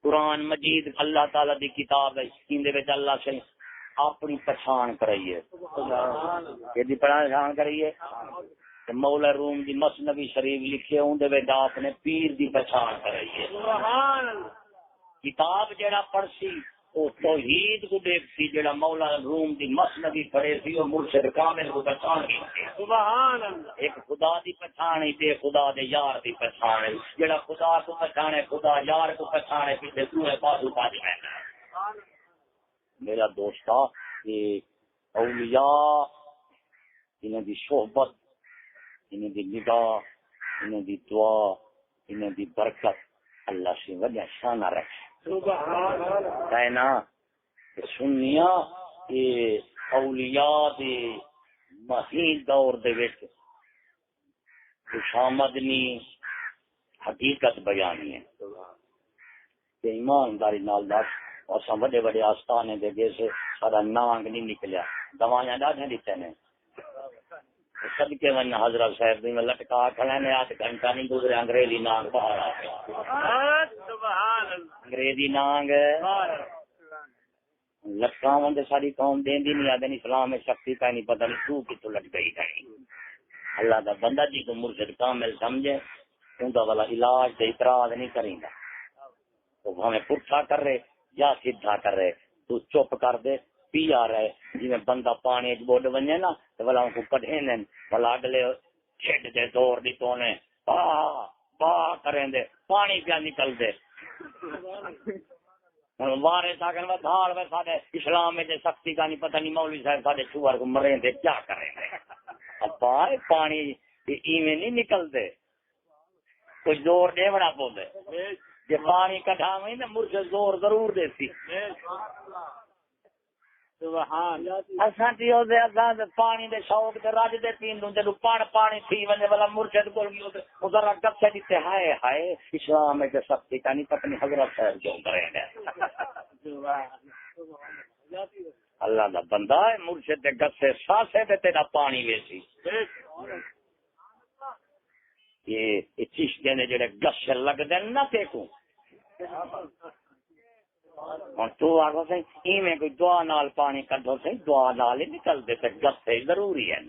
قرآن مجید اللہ تعالی دی کتاب ہے اندے وچ اللہ سے اپنی پہچان کرائیے کہ دی پہچان کرائیے مولا روم دی مثنوی شریف لکھے اندے وچ آپ نے پیر دی پہچان کرائیے سبحان اللہ کتاب جڑا پڑھسی او توحید کو دیکھسی جڑا مولا روم دی مثنوی پڑھے سی او مرشد کامل کو پہچان کی سبحان اللہ ایک خدا دی پہچان ہے تے خدا دے یار دی پہچان ہے جڑا خدا کو پہچانے خدا یار کو پہچانے پیچھے دوسرے پاسو پاس ہے میرا دوستا یہ اولیاء انہیں دی صحبت انہیں دی نگاہ انہیں دی دعا انہیں دی برکت اللہ سے وجہ شانہ رکھے سبحان اللہ ہے نا کہ سنیا یہ اولیاء دی مہین دور دے وچ خوشامدنی حقیقت بیانی ہے کہ ایمانداری نال دس اور بڑے بڑے آستانے دے گئے سے سارا نانگ نہیں نکلیا دوائیاں ڈاڈھے دیتے ہیں صدقے من حضرت صاحب دی میں لٹکا کھڑے نے 8 گھنٹہ نہیں گزرے انگریزی نانگ باہر آ گیا سبحان اللہ انگریزی نانگ لٹکاون دے ساری قوم دیندی نہیں آدن اسلام میں شکتی کا نہیں پتہ نہیں تو کتوں لٹ گئی گئی اللہ دا بندہ جی کو مرشد کامل سمجھے ان دا والا علاج تے اعتراض نہیں کریں گا تو ہمیں پٹھا کر رہے یا سیدھا کر رہے تو چپ کر دے پی آ رہے جی میں بندہ پانی بوڈ بنے نا تو والا ان کو کٹھے والا اگلے چھڈ دے دور دی تونے با کریں دے پانی پیا نکل دے وارے ساگن و دھار و سارے اسلام میں سختی کا نہیں پتہ نہیں مولوی صاحب سارے چوہر کو مرے دے کیا کریں دے اب پانی ایویں نہیں نکلتے کچھ زور دے بڑا پودے جی پانی کٹھا ہوئی نا مرشد زور ضرور دیتی پانی دے شوق دے رج دے پین دوں جدو پانی تھی ونے والا مرشد کو ذرا گپے دیتے ہائے ہائے اسلام میں سختی کا نہیں پتہ نہیں حضرت صاحب جو کریں اللہ دا بندہ ہے مرشد دے گسے ساسے دے تیرا پانی ویسی یہ چشتے نے جڑے گسے لگ دے نہ دیکھوں اور تو آگو سے ایویں کوئی دعا نال پانی کڈو سے دعا نال ہی نکل دے تے گسے ضروری ہے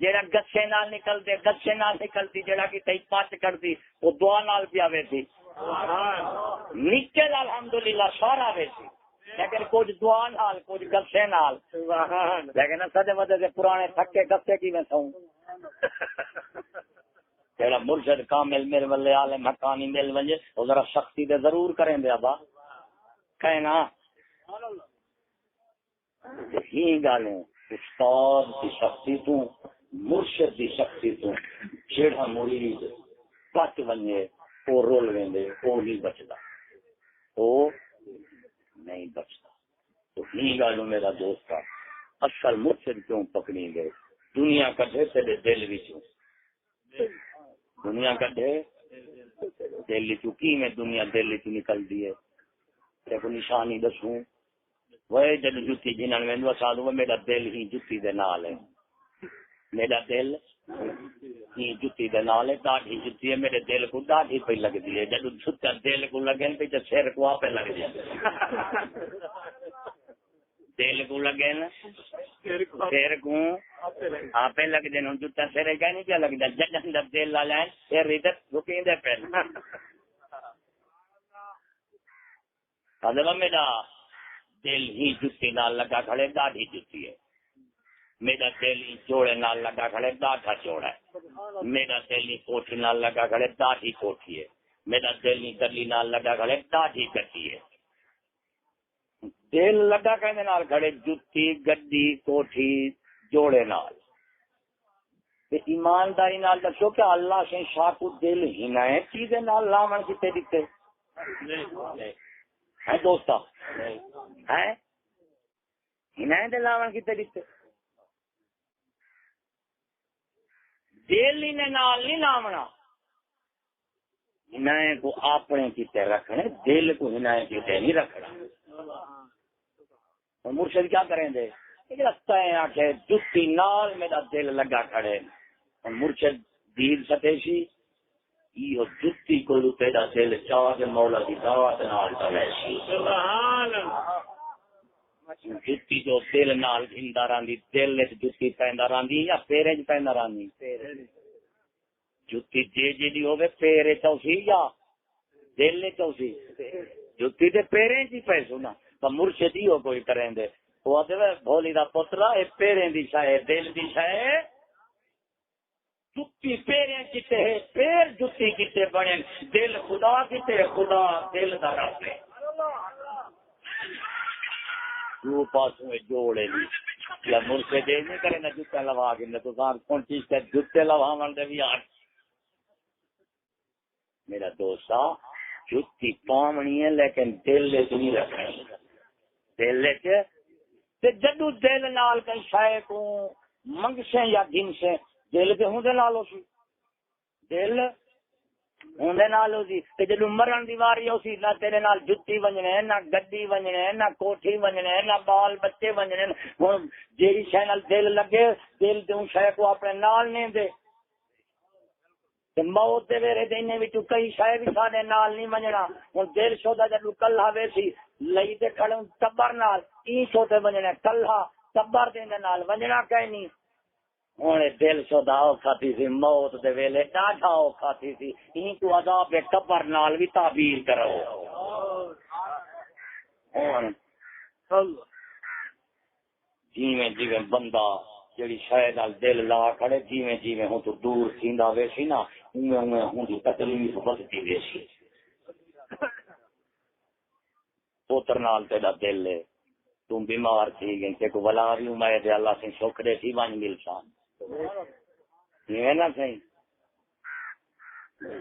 جڑا گسے نال نکل دے گسے نال نکلتی جڑا کی تے پچ کردی وہ دعا نال پیاوے تھی نکل الحمدللہ سارا ویسی لیکن کچھ دعا نال کچھ گسے نال لیکن سدے ودے سے پرانے تھکے گسے کی میں سوں تیرا مرشد کامل میرے والے عالم حقانی مل ونجے وہ ذرا سختی دے ضرور کریں دے ابا کہنا ہی گالیں استاد کی شخصی تو مرشد کی شخصی تو جیڑا مرید پچ ونجے وہ رول ویندے وہ نہیں بچدا وہ نہیں بچتا تو ہی گالوں میرا دوست اصل مرشد کیوں پکڑی گئے دنیا کڈھے تیرے دل وچوں دنیا کڈھے دل چکی میں دنیا دل چ نکل دی ہے کو نشانی دسوں وہ جب جتی جنہوں نے میں سادوں میرا دل ہی جتی دے نال ہے میرا دل ہی جتی دے نال ہے داڑھی جتی ہے میرے دل کو داڑھی پہ لگتی ہے جب چھتا دل کو لگے پہ تو سر کو آپ لگ جائے دل کو لگے نا سر کو آپ لگ جائے جتا سر کا نہیں کیا لگ جائے جب دل لا جائے سر ادھر رکیں دے پہلے میرا دل ہی جتی نال لگا کھڑے داڑھی جتی ہے میرا دل جوڑے نال لگا کھڑے ڈاٹا چوڑا ہے، میرا دل کوٹھی نال لگا کھڑے ڈاٹھی کوٹھی ہے، میرا دل گلی نال لگا کھڑے ڈاٹھی گڈی ہے۔ دل لگا کہنے نال کھڑے جتی گڈی کوٹھی جوڑے نال۔ ایمانداری نال دسو کہ اللہ سے شاہ کو دل ہنا ہے چیزیں نال لاون کتے دیتے ہے دوستا ہے ہنا ہے دل لاون کتے دیتے دل ہی نے نال نہیں لاونا، ہنائیں کو اپنے کتے رکھنے، دل کو ہنائیں کتے نہیں رکھنا۔ مرشد کیا کریں دے لگتا ہے آخر جتی نال میرا دل لگا کھڑے، مرشد دیر ستیشی یہ جتی کو تیرا دل چاہ مولا کی دعوت نال چلیسی، سبحان جتی جو دل نال گھندا راندی دل جتی پیندا راندی یا پیرے چ پیندا راندی، جتی جی دی ہوے پیرے چوسی یا دل چوسی، جتی تے پیرے چ پے سنا تو مرشد ہی ہو کوئی کریں دے وہ دے بھولی دا پترا اے پیرے دی شے دل دی شے جتی پیرے کتے ہے پیر جتی کتے بنے دل خدا کتے خدا دل دا رب ہے دو پاسوں جوڑے لی یا مرشد دے نہیں کرے نہ جتے لوا کے نہ تو سان کون چیز تے جتے لواون دے بھی میرا دوستا جتی پامنی ہے لیکن دل لے نہیں رکھنی دل لے تے جدو دل نال کئی شے کو منگسیں یا گنسیں دل تے ہوندے نالو سی دل ہوندے نالو سی تے جدو مرن دی واری ہوسی نہ تیرے نال جتی ونجنے نہ گڈی ونجنے نہ کوٹھی ونجنے نہ بال بچے ونجنے ہن جیڑی شے نال دل لگے دل تے شے کو اپنے نال نہیں دے موت دے ویرے دینے وچوں کئی شے بھی ساڈے نال نہیں ونجنا ہن دل شودا جدو کلھا ویسی لئی تے کھڑے ٹبر نال ای چھوٹے ونجنے کلھا ٹبر دے نال ونجنا کہیں نہیں ہن دل شودا اوکھا تھی سی موت دے ویلے ڈاڈھا اوکھا تھی سی ای تو عذاب ٹبر نال بھی تعبیر کرو ہن جیویں بندہ جڑی شے نال دل لا کھڑے جیویں ہوں تو دور تھیندا ویسی نا اوویں ہوں دی تکلیف ودتی ویسی پوتر نال تیرا دل ہے تم بیمار تھی گئی تے کو ولا بھی امید ہے اللہ سے سکھ دے تھی ون ملسان یہ نہ صحیح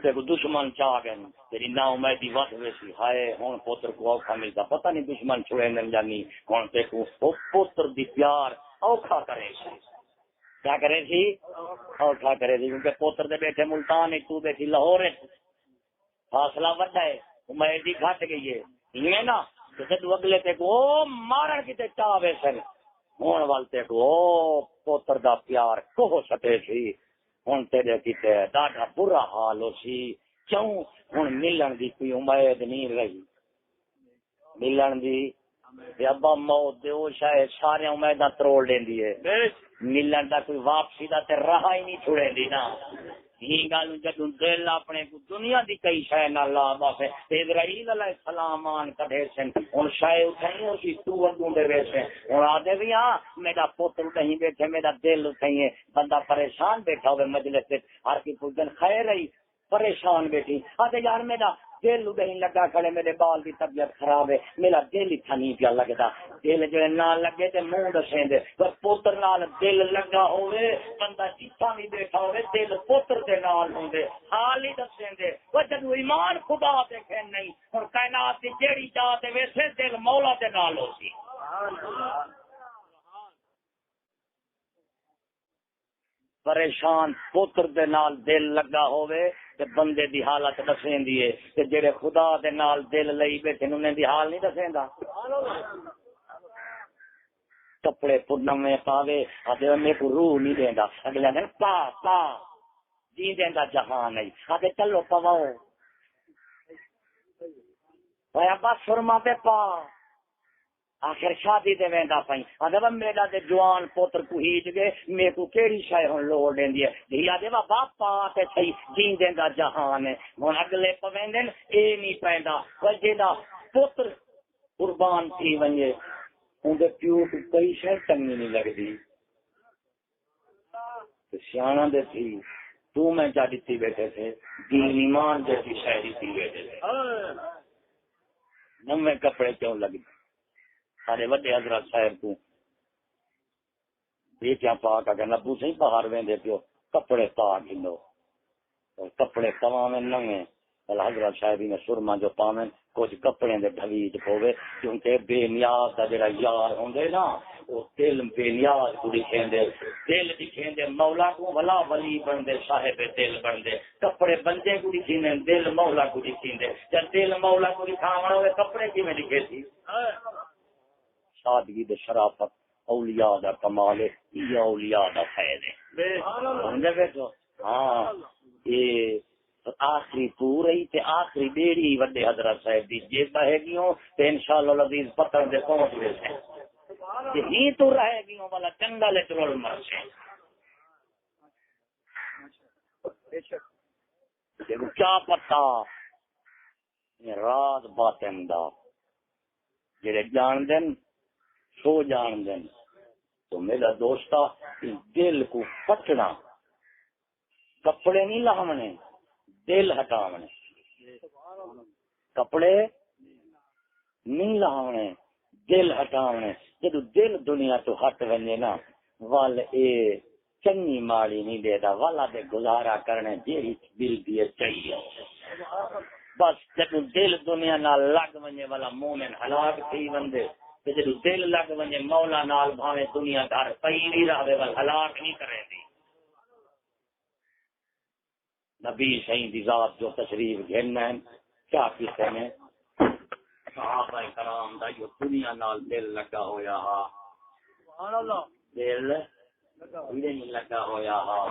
تے کو دشمن چاہ گئے تیری نا امیدی ود ویسی ہائے ہن پوتر کو اوکھا ملتا پتہ نہیں دشمن چھوڑے نن جانی کون تے کو پوتر دی پیار اوکھا کرے سی کیا کرے سی اوکھا کرے سی کیونکہ پوتر دے بیٹھے ملتان تو بیٹھی لاہور فاصلہ وڈا ہے امیدی گھٹ گئی ہے یہ نا جدو اگلے تے کو مارن کتے چاہ ویسن ہون والتے کو پوتر دا پیار کوہ سٹے سی ہن تیرے کتے ڈاڈا برا حال ہو سی کیوں ہن ملن دی کوئی امید نہیں رہی ملن دی ابا موت دے او شاید سارے امیداں تروڑ لیندی ہے ملن دا کوئی واپسی دا تے راہ ہی نہیں چھڑے دی نا ہی گل جدوں دل اپنے کو دنیا دی کئی شے نال لا بس اسرائیل علیہ السلام آن کڈے سن ہن شے اٹھائی اسی تو اگوں دے ویسے ہن آدے بھی ہاں میرا پوتر کہیں بیٹھے میرا دل کہیں بندہ پریشان بیٹھا ہوئے مجلس ہر کی پوجن خیر رہی پریشان بیٹھی آدھے یار میرا دل نہیں لگا کھڑے میرے بال کی طبیعت خراب ہے میرا دل اتنا نہیں پیا لگتا دل جو نہ لگے تے منہ دسیں دے پر پوتر نال دل لگا ہوئے بندہ جتھا بھی بیٹھا ہوئے دل پوتر دے نال ہوندے حال ہی دسیں دے وہ جدو ایمان خدا دیکھے نہیں اور کائنات دی جیڑی جات ویسے دل مولا دے نال ہو سی پریشان پوتر دے نال دل لگا ہوئے تے بندے دی حالت دسیں دیئے تے جڑے خدا دے نال دل لئی بیٹھے انہیں دی حال نہیں دسیں دا کپڑے پنم میں پاوے آدھے میں کو روح نہیں دیندا اگلے دن پا جی دیندا جہان نہیں آدھے چلو پواؤ بھائی ابا سرما پہ پا آخر شادی دے ویندا پئی آدھا میرا تے جوان پوتر کو ہیج گئے میرے کو کیڑی شے ہن لوڑ دیندی ہے دھی آدھے باپا تے صحیح جین دیندا جہان ہے ہن اگلے پویندن اے نہیں پیندا پر جیدا پوتر قربان تھی ونجے اون دے پیو کو کئی شے چنگی نہیں لگدی سیاح دے تھی تو میں جا دیتی بیٹھے تھے دین ایمان جیسی شہری تھی بیٹھے تھے نمے کپڑے کیوں لگ سارے وڈے حضرت صاحب کو بیٹیاں پا کا نبو سے باہر ویندے پیو کپڑے پا گنو کپڑے تمام نویں حضرت صاحب نے سرما جو پاویں کچھ کپڑے دے ڈھویج پوے کیونکہ بے نیاز دا جڑا یار ہوندے نا وہ دل بے نیاز کو دکھیندے دل دکھیندے مولا کو ولا ولی بندے صاحب دل بندے کپڑے بندے کو دکھیندے دل مولا کو دکھیندے جب دل مولا کو دکھاونا ہوئے کپڑے کیویں دکھے تھی سادگی دے شرافت اولیاء دا کمال ہے یہ اولیاء دا فیض ہے سمجھے بیٹھو ہاں یہ آخری پوری تے آخری بیڑی وڈے حضرت صاحب دی جے کہے گیوں تے انشاءاللہ العزیز پتر دے پہنچ گئے تے ہی تو رہے گیوں والا چنگا لے ترول مرشے دیکھو کیا پتا راز باطن دا جڑے جان دین سو جان دین تو میرا دوستا دل کو پٹنا کپڑے نہیں لاونے دل ہٹاونے کپڑے نہیں لاونے دل ہٹاونے جدو دل دنیا تو ہٹ ونے نا وال اے چنگی ماڑی نہیں دے دا والا دے گزارا کرنے جیڑی دل دیے چاہیے بس جدو دل دنیا نال لگ ونے والا مومن ہلاک تھی وندے جدو دل لگ ونے مولا نال بھاوے دنیا دار پئی نہیں رہے وال ہلاک نہیں کرے دی نبی صحیح دی ذات جو تشریف گھننا ہے کیا کہتے ہیں صحابہ کرام دا جو دنیا نال دل لگا ہویا ہا دل نہیں لگا ہویا ہا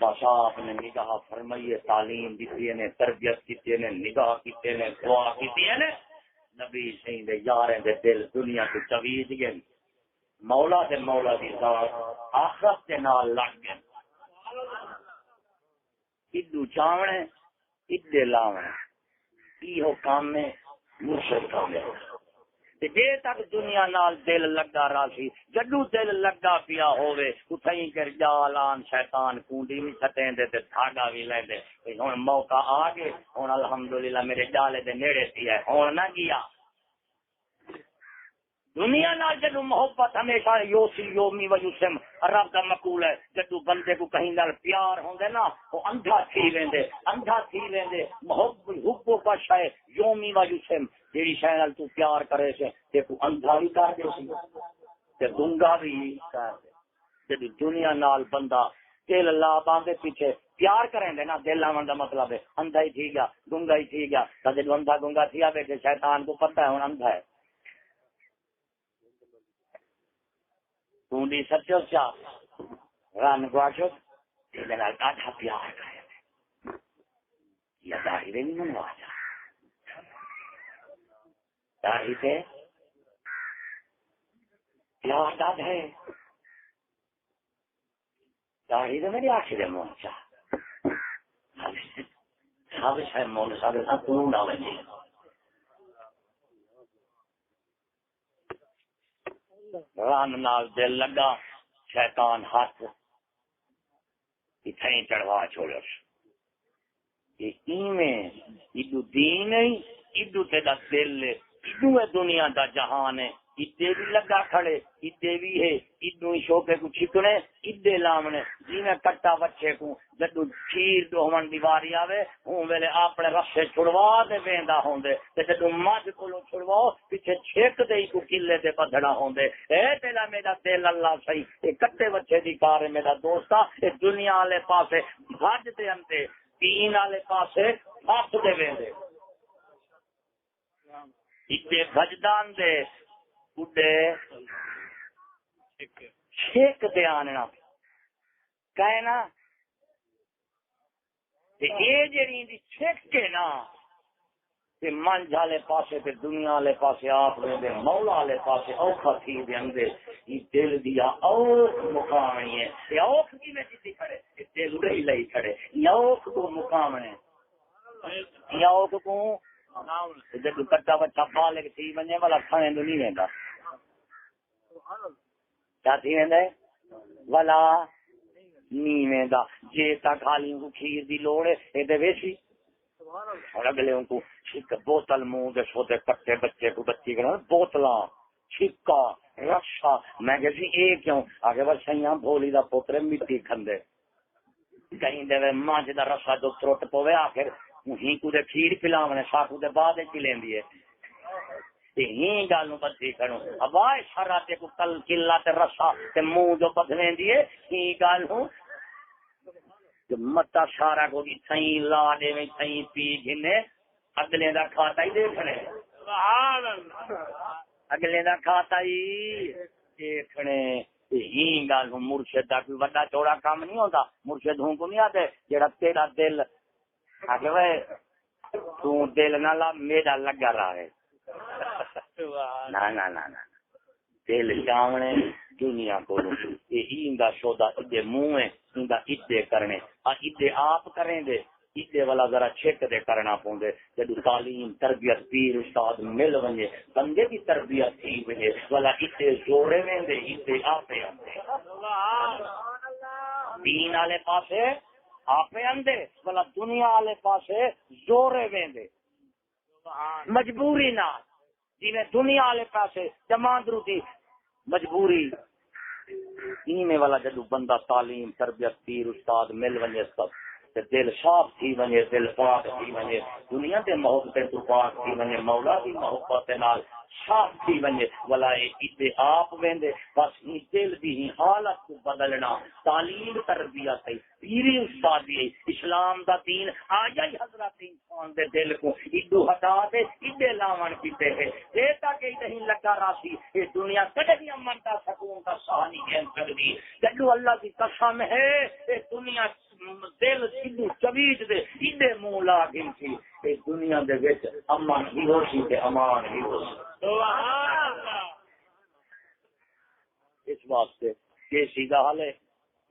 بس آپ نے نگاہ فرمائیے تعلیم دیتی نے تربیت کی نے نگاہ کی نے دعا کی نے نبی صحیح دے یاریں دے دل دنیا کو چویج گئے مولا دی ذات آخرت کے نال لگ گئے ادو چاونے ادے لاونے یہ کام ہے مرشد کام ہے جے تک دنیا نال دل لگا راسی جدو دل لگا پیا ہوئے اتھائی کر جالان شیطان کنڈی بھی چھٹیں دے تے دھاگا بھی لے دے ہن موقع آ گئے ہن الحمدللہ میرے جالے دے نیڑے تھی ہے ہن نہ گیا دنیا نال جدو محبت ہمیشہ یوسی یومی و یوسم رب دا مقول ہے جدو بندے کو کہیں نال پیار ہوندے نا وہ اندھا تھی ویندے محبت حب و بش ہے یومی و یوسم جیڑی شے نال تو پیار کرے سے تے کو اندھا بھی کر دے سی تے گنگا بھی کر دے جدو دنیا نال بندہ دل لا باندے پیچھے پیار کریں دے نا دل لاون دا مطلب ہے اندھا ہی تھی گیا گنگا ہی تھی گیا جدو اندھا گنگا تھیا بیٹھے شیطان کو پتہ ہے ہن اندھا ہے تھی سچو کیا رن گواچو ڈاٹا پیار کرے یا داڑھی نہیں منوا جا داڑھی سے پیار ڈاٹ ہے داڑھی تو میری آخر مونچا سب شاید مون سب تم نہ بچے رن نال دل لگا شیطان ہاتھ اتھیں چڑھوا چھوڑو ادو دین ادو تیرا دل ادو ہے دنیا دا جہان ہے ادے بھی لگا کھڑے ادے بھی ہے ادو ہی شوقے کو چھکنے ادے لامنے جی میں کٹا بچے کو جدو چیر دوہمن دیواری آوے ہوں ویلے اپنے رسے چھڑوا دے ویندا ہوندے تے جدو مجھ کولو چھڑواؤ پیچھے چھک دے کو کلے تے بدھڑا ہوندے اے تیرا میرا دل اللہ صحیح اے کٹے بچے دی کار ہے میرا دوستا اے دنیا والے پاسے بھج دے انتے دین والے پاسے پھس دے ویندے ادے بھجدان دے اڈے چھک دے آننا کہنا یہ جڑی دی چھک کے نا تے منج والے پاسے تے دنیا والے پاسے آپ دے مولا والے پاسے اوکھا تھی دے اندے یہ دل دیا اوکھ مقامنی ہے یہ اوکھ کی میں جیتی کھڑے یہ دل رہی لئی کھڑے یہ اوکھ کو مقامنے یہ اوکھ کو جب کٹا بچہ بالغ تھی ونجے والا کھانے تو نہیں ویندا کیا تھی ویندا والا نیویں دا جے تک خالی کو کھیر دی لوڑ ہے اے دے ویسی اور اگلے ان کو چھک بوتل منہ دے چھوٹے کٹے بچے کو بچی کرنا بوتلاں چھکا رکشا میں کہ جی اے کیوں آگے بس سیاں بھولی دا پوترے مٹی کھندے کہیں دے مانج دا رسا جو ترٹ پوے آخر ہی کو دے کھیر پلاونے ساکو دے بعد چ لیندی ہے ہی گل بدھی کروں ابائے شراتے کو کل کلا تے رسا تے منہ جو بدھویں دی ہی گل ہوں متا سارا کو تھیں لا دے میں تھیں پی گھنے اگلے دا کھاتا ہی دیکھنے سبحان اللہ اگلے دا کھاتا ہی دیکھنے ہی گل ہوں مرشد دا کوئی بڑا چوڑا کام نہیں ہوتا مرشد ہوں کو نہیں آتے جڑا تیرا دل آگے وہ تو دل نہ لا میرا لگا رہا ہے نہ دل چاونے دنیا کو یہی اندا سودا ادے منہ ہے اندا ادے کرنے ادے آپ کریں دے ادے والا ذرا چھک دے کرنا پوندے جدو تعلیم تربیت پیر استاد مل ونجے بندے کی تربیت تھی ونجے والا ادے جوڑے ویندے ادے آپے آندے دین والے پاسے آپے آندے والا دنیا والے پاسے زورے ویندے مجبوری نہ جی دنیا والے پاسے جماندرو دی مجبوری اینے والا جدو بندہ تعلیم تربیت پیر استاد مل ونجے سب تے دل صاف تھی ونجے دل پاک تھی ونجے دنیا دے محبت تو پاک تھی ونجے مولا دی محبت نال صاف تھی ونجے ولا ایتے آپ ویندے بس ہی دل دی ہی حالت کو بدلنا تعلیم تربیت ہے پیری استادی اسلام دا دین آیا ہی حضرت انسان دے دل کو ایڈو ہٹا دے ایڈے لاون کیتے ہے اے تک نہیں لگا راسی اے دنیا کدے نہیں امن دا سکون دا ساہ نہیں گن سکدی جدو اللہ کی قسم ہے اے دنیا دل سیدھو چویج دے ایڈے منہ لا گن سی اے دنیا دے وچ امن ہی ہو سی تے امان ہی ہو سی سبحان اللہ اس واسطے کہ سیدھا حال ہے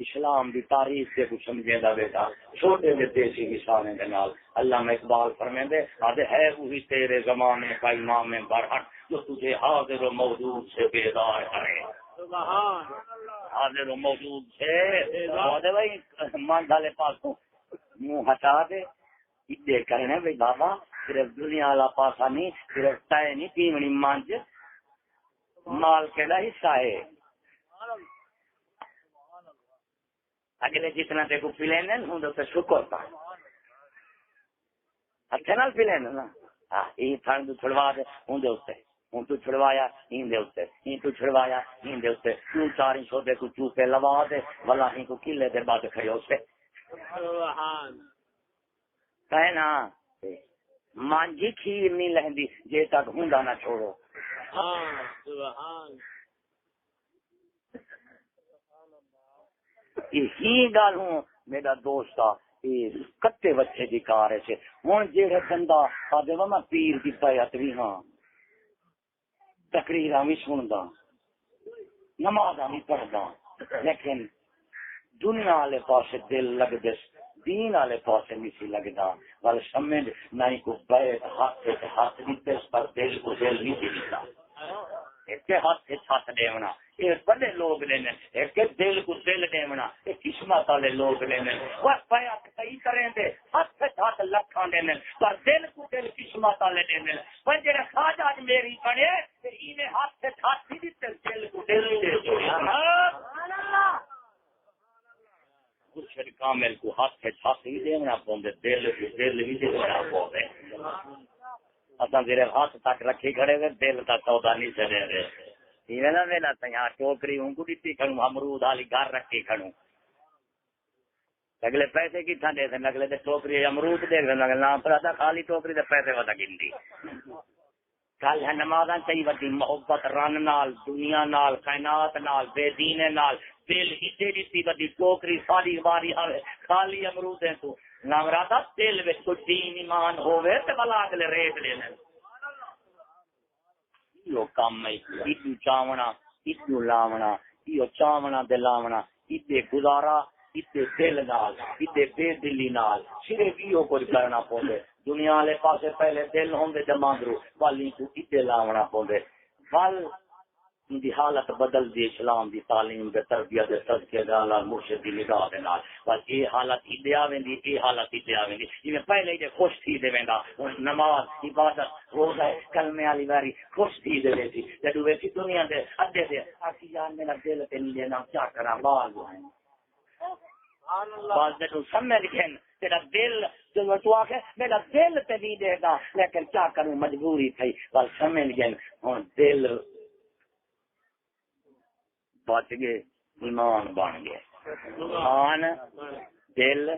اسلام دی تاریخ سے کچھ سمجھے دا بیٹا چھوٹے سے دیسی کسانے کے نال علامہ اقبال فرمیندے آدھے ہے وہی تیرے زمانے کا امام برحق جو تجھے حاضر و موجود سے بیدار کرے سبحان حاضر و موجود سے آدھے بھائی ماندھالے پاسوں منہ ہٹا دے ادے کرنے بھائی بابا صرف دنیا والا پاسا نہیں صرف ٹائے نہیں پیونی مانج مال کے دا حصہ ہے اگلے جتنا تے کو پلین ہوں تو شکر تھا اچھا نال پلین نا ہاں یہ تھان تو چھڑوا دے ہوں دے اتنے ہوں تو چھڑوایا ہین دے اتنے ہین تو چھڑوایا ہین دے اتنے تو چاری سودے کو چوپے لوا دے بلا ہین کو کلے دے بعد کھڑے اسے سبحان کہے نا مانجی کھیر نہیں لہندی جے تک ہوندا نہ چھوڑو سبحان یہی گل ہوں میرا دوست کتے بچے کی کار ہے ہوں جہاں بندہ آدھے میں پیر کی بیعت بھی ہاں تقریر بھی سندا نماز بھی پڑھدا لیکن دنیا والے پاس دل لگدے دین والے پاس نہیں سی لگتا بل سمجھ نہ کو بیعت ہاتھ دیتے پر دل کو دل نہیں دیتا ایک ہاتھ ہاتھ دیونا یہ بڑے لوگ لینے ایک دل کو دل دیونا یہ قسمت والے لوگ لینے وہ بیعت صحیح کریں دے ہاتھ ہاتھ لکھاں دینے پر دل کو دل قسمت والے دینے پر جڑا خواجہ اج میری بنے تے اینے ہاتھ ہاتھ ہی دل کو دل ہی دے سبحان اللہ مرشد کامل کو ہاتھ ہاتھ ہی دینا پوندے دل ہی دینا پوندے اصل صرف ہاتھ تک رکھی کھڑے ہوئے دل کا سودا نہیں چلے رہے نا میرا یہاں ٹوکری ہوں کو دیتی کھڑوں امرود والی گھر رکھی کھڑوں اگلے پیسے کتنا دے دیں اگلے ٹوکری امرود دے دیں نام پر آتا خالی ٹوکری دے پیسے ودا گندی کل ہے نماز چاہیے وڈی محبت رن نال دنیا نال کائنات نال بے دینے نال دل ہٹے دیتی وڈی ٹوکری ساری واری خالی امرودیں تو نام راتا دل وچ کوئی دین ایمان ہوے تے بلا اگلے ریٹ لینے یہ کام ہے ایڈو چاونا ایڈو لاونا یہ چاونا دے لاونا ایڈے گزارا ایڈے دل نال ایڈے بے دلی نال صرف یہ کچھ کرنا پوندے دنیا والے پاسے پہلے دل ہوندے جماندرو والی کو ایڈے لاونا پوندے ول ان دی حالت بدل دی اسلام دی تعلیم دے تربیت دے صدقے دے اعلی مرشد دی نگاہ دے نال بس یہ حالت ہی دے آویندی یہ حالت ہی دے آویندی جویں پہلے ہی خوش تھی دے ویندا نماز عبادت روزہ کلمے والی واری خوش تھی دے ویسی جدوں ویسی دنیا دے ادھے دے اسی یار میرا دل تے نہیں لینا کیا کراں بال بال جدوں سمجھ گئے تیرا دل جو تو آکھے میرا دل تے نہیں دے گا لیکن کیا کروں مجبوری تھی بس سمجھ گئے ہن دل بچ گئے ایمان بن گئے ایمان دل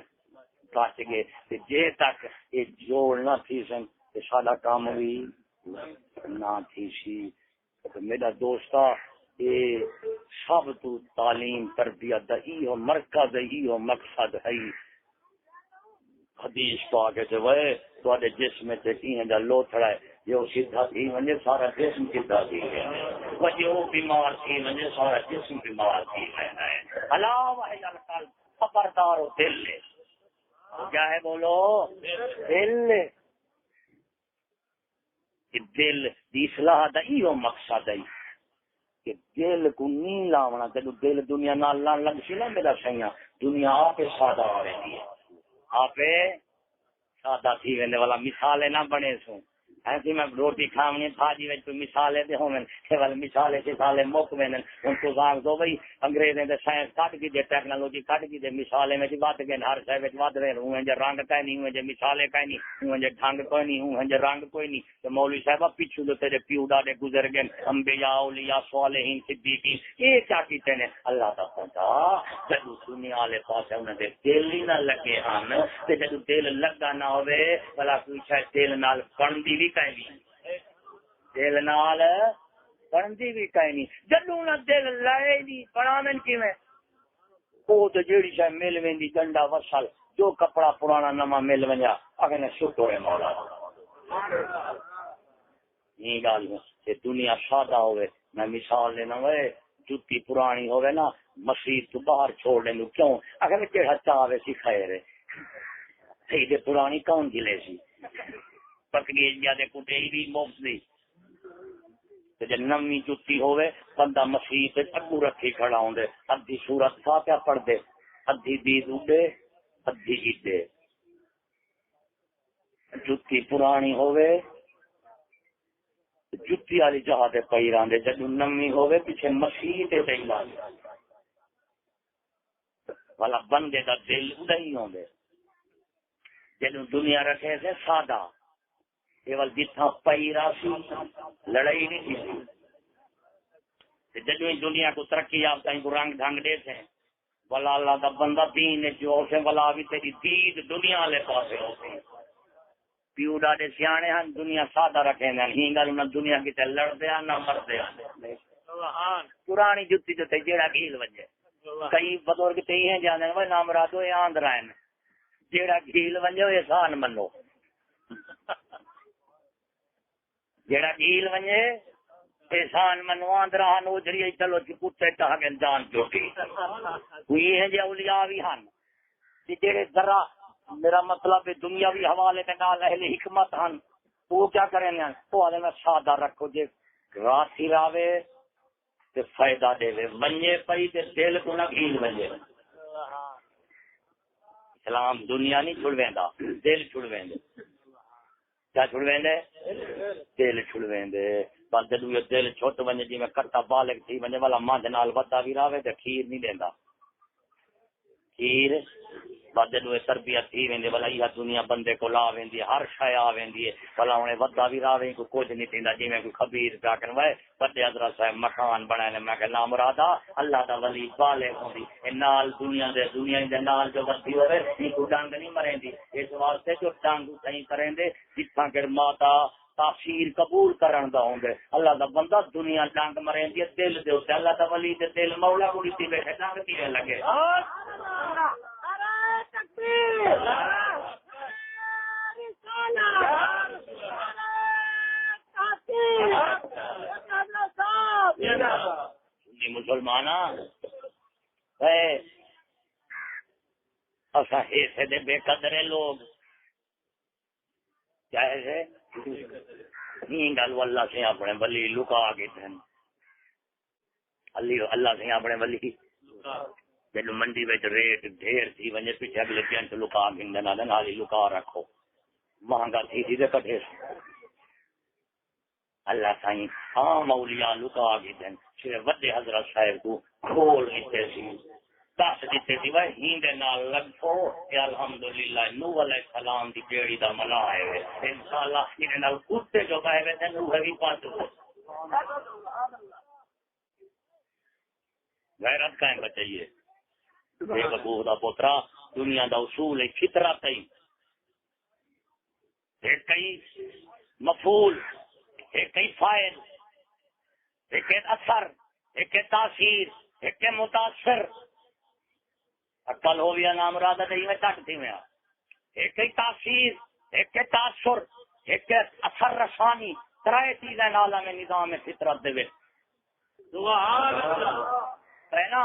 بچ گئے جے تک یہ جوڑ نہ تھی سن تو سارا کام بھی نہ تھی سی میرا دوستا یہ سب تو تعلیم تربیت دا ہو مرکز ہو مقصد ہے حدیث پا کے وہ جسم سے لوتھڑا ہے جو سیدھا تھی ونجے سارا جسم سیدھا تھی ہے جو بیمار تھی ونجے سارا جسم بیمار تھی ہے علاوہ ہے خبردار ہو دل لے کیا ہے بولو دل لے دل دی اصلاح دا ہو مقصد ہے کہ دل کو نہیں لاونا جب دل دنیا نال لان لگ سی نا میرا سیاں دنیا آپ سادہ آ رہی ہے آپ سادہ تھی ویندے والا مثالیں نہ بنے سوں ایسی میں روٹی کھاونی بھاجی وچ کوئی مثالیں دے ہوون کیول مثالیں مثالیں موک وین ان کو زاگ دو بھئی انگریزیں دے سائنس کٹ گئی دے ٹیکنالوجی کٹ گئی دے مثالیں وچ ود گئے ہر شے وچ ود رہے ہوں جے رنگ کہیں نہیں ہوں جے مثالیں کہیں نہیں ہوں جے ڈھنگ کوئی نہیں ہوں جے رنگ کوئی نہیں تے مولوی صاحب پیچھے دے تیرے پیو دے گزر گئے انبیاء اولیاء صالحین صدیقین یہ کیا کیتے نے اللہ دا خدا جدوں دنیا والے پاسے انہاں دے دل ہی نہ لگے ہن تے جدوں دل لگا نہ ہوے بلا کوئی شاید دل نال بندی بھی کہیں نہیں دل نال بندی بھی کہیں نہیں جدوں نہ دل لائے نہیں بناون کیویں او تے جیڑی شے مل ویندی ڈنڈا وصل جو کپڑا پرانا نواں مل ونجا اگے شکر ہے مولا یہ گل ہے دنیا سادہ ہوئے میں مثال لینا ہوئے جتی پرانی ہوئے نا مسجد تو باہر چھوڑنے نو کیوں اگر کیڑا چاہے سی خیر ہے سیدے پرانی کون گلے سی پکڑی جا دے کٹے بھی مفت دی تے جے نمی جتی ہوئے بندہ مسجد تے اگو رکھی کھڑا ہوندے ادھی سورت فاتحہ پڑھ دے ادھی دید اڈے ادھی جیتے جتی پرانی ہوئے جتی والی جہاں تے پئی راندے جدوں نمی ہوئے پیچھے مسیح تے پئی لاندے والا بندے دا دل اڈائی ہوندے جدوں دنیا رکھے سے سادہ کیول جتھا پئی راسی لڑائی نہیں تھی جدوں دنیا کو ترقی یافتہ کو رنگ ڈھنگ دے تھے والا اللہ دا بندہ دین جو سے والا بھی تیری دید دنیا والے پاسے ہوتی پیو ڈاڈے سیانے ہیں دنیا سادہ رکھے ہیں ہی گل انہاں دنیا کی تے لڑدے ہیں نہ مردے ہیں پرانی جتی جو تے جیڑا گھیل وجے کئی بزرگ تے ہیں جانے وہ نام رادو یہ آندھ رہے ہیں جیڑا گھیل ونجے وہ احسان منو جیڑا گھیل ونجے احسان منو آندھ رہا نو جڑی چلو جی کتے ٹہ گئے جان چوٹی کوئی ہے جے اولیاء بھی ہن جڑے ذرا میرا مطلب ہے دنیاوی حوالے کے نال اہل حکمت ہن وہ کیا کریں گے وہ والے میں سادہ رکھو جے راسی راوے تے فائدہ دے وے ونجے پئی تے دل کو نہ گھیل ونجے اسلام دنیا نہیں چھڑویندا دل چھڑویندے کیا چھڑویندے دل چھڑویندے بس جدوں دل چھٹ ونجے جی میں کٹا بالغ تھی ونجے والا مانج نال ودا بھی راوے تے کھیر نہیں دیندا کھیر بعد جدوں تربیت تھی ویندے والا یہ دنیا بندے کو لا ویندی ہر شے آ ویندی ہے بھلا ہن ودا بھی راوے کو کچھ نہیں تیندا جویں کوئی خبیر پیا کرن وے بڑے حضرت صاحب مکان بنائے میں کہ نام مرادا اللہ دا ولی بالغ ہوندی اے نال دنیا دے نال جو ودی ہوے یہ کو ڈنگ نہیں مرےندی اس واسطے جو ڈنگ صحیح کریندے جتھاں کہ ماتا تاثیر قبول کرن دا ہوندے اللہ دا بندہ دنیا ڈنگ مرےندی دل دے اوتے اللہ دا ولی دے دل مولا کوئی تے بیٹھے ڈنگ کیویں لگے مسلمان ایسے دے بے قدرے لوگ کیا ہے گل واللہ سے اپنے بلی لکا کے تھے اللہ سے اپنے ولی جب منڈی میں ریٹ ڈھیر تھی وجے پیچھے اگلے پینٹ لکا گھنڈنا نالی لکا رکھو مہنگا تھی دے کٹے اللہ سائیں عام اولیاء لکا گھن صرف وڈے حضرت صاحب کو کھول دیتے سی دس دیتے سی وہ ہیندے نال لگو کہ الحمدللہ نوح علیہ السلام دی بیڑی دا منا ہے انشاءاللہ انہاں نال کتے جو بہ وے تے نوح بھی پاس غیرت قائم بچائیے بے وقوف دا پوترا دنیا دا اصول ہے فطرت ہے ایک کئی مفعول ایک کئی فاعل ایک اثر ایک تاثیر ایک متاثر عقل ہو گیا نام رادہ نہیں میں چٹ تھی میں ایک کئی تاثیر ایک تاثر ایک اثر رسانی ترائے چیزیں نالا میں نظام فطرت دے سبحان اللہ ہے نا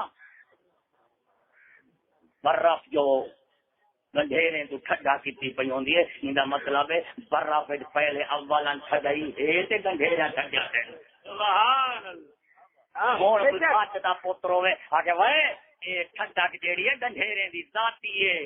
برف جو گنڈھیرے تو ٹھڈا کیتی پئی ہوندی ہے ایندا مطلب ہے برف پہلے اولن ٹھڈائی ہے تے گنڈھیرا ٹھڈیا تے سبحان اللہ ہن کوئی سچ دا پتر ہوے آکے وے اے ٹھڈا کی جیڑی ہے گنڈھیرے دی ذاتی ہے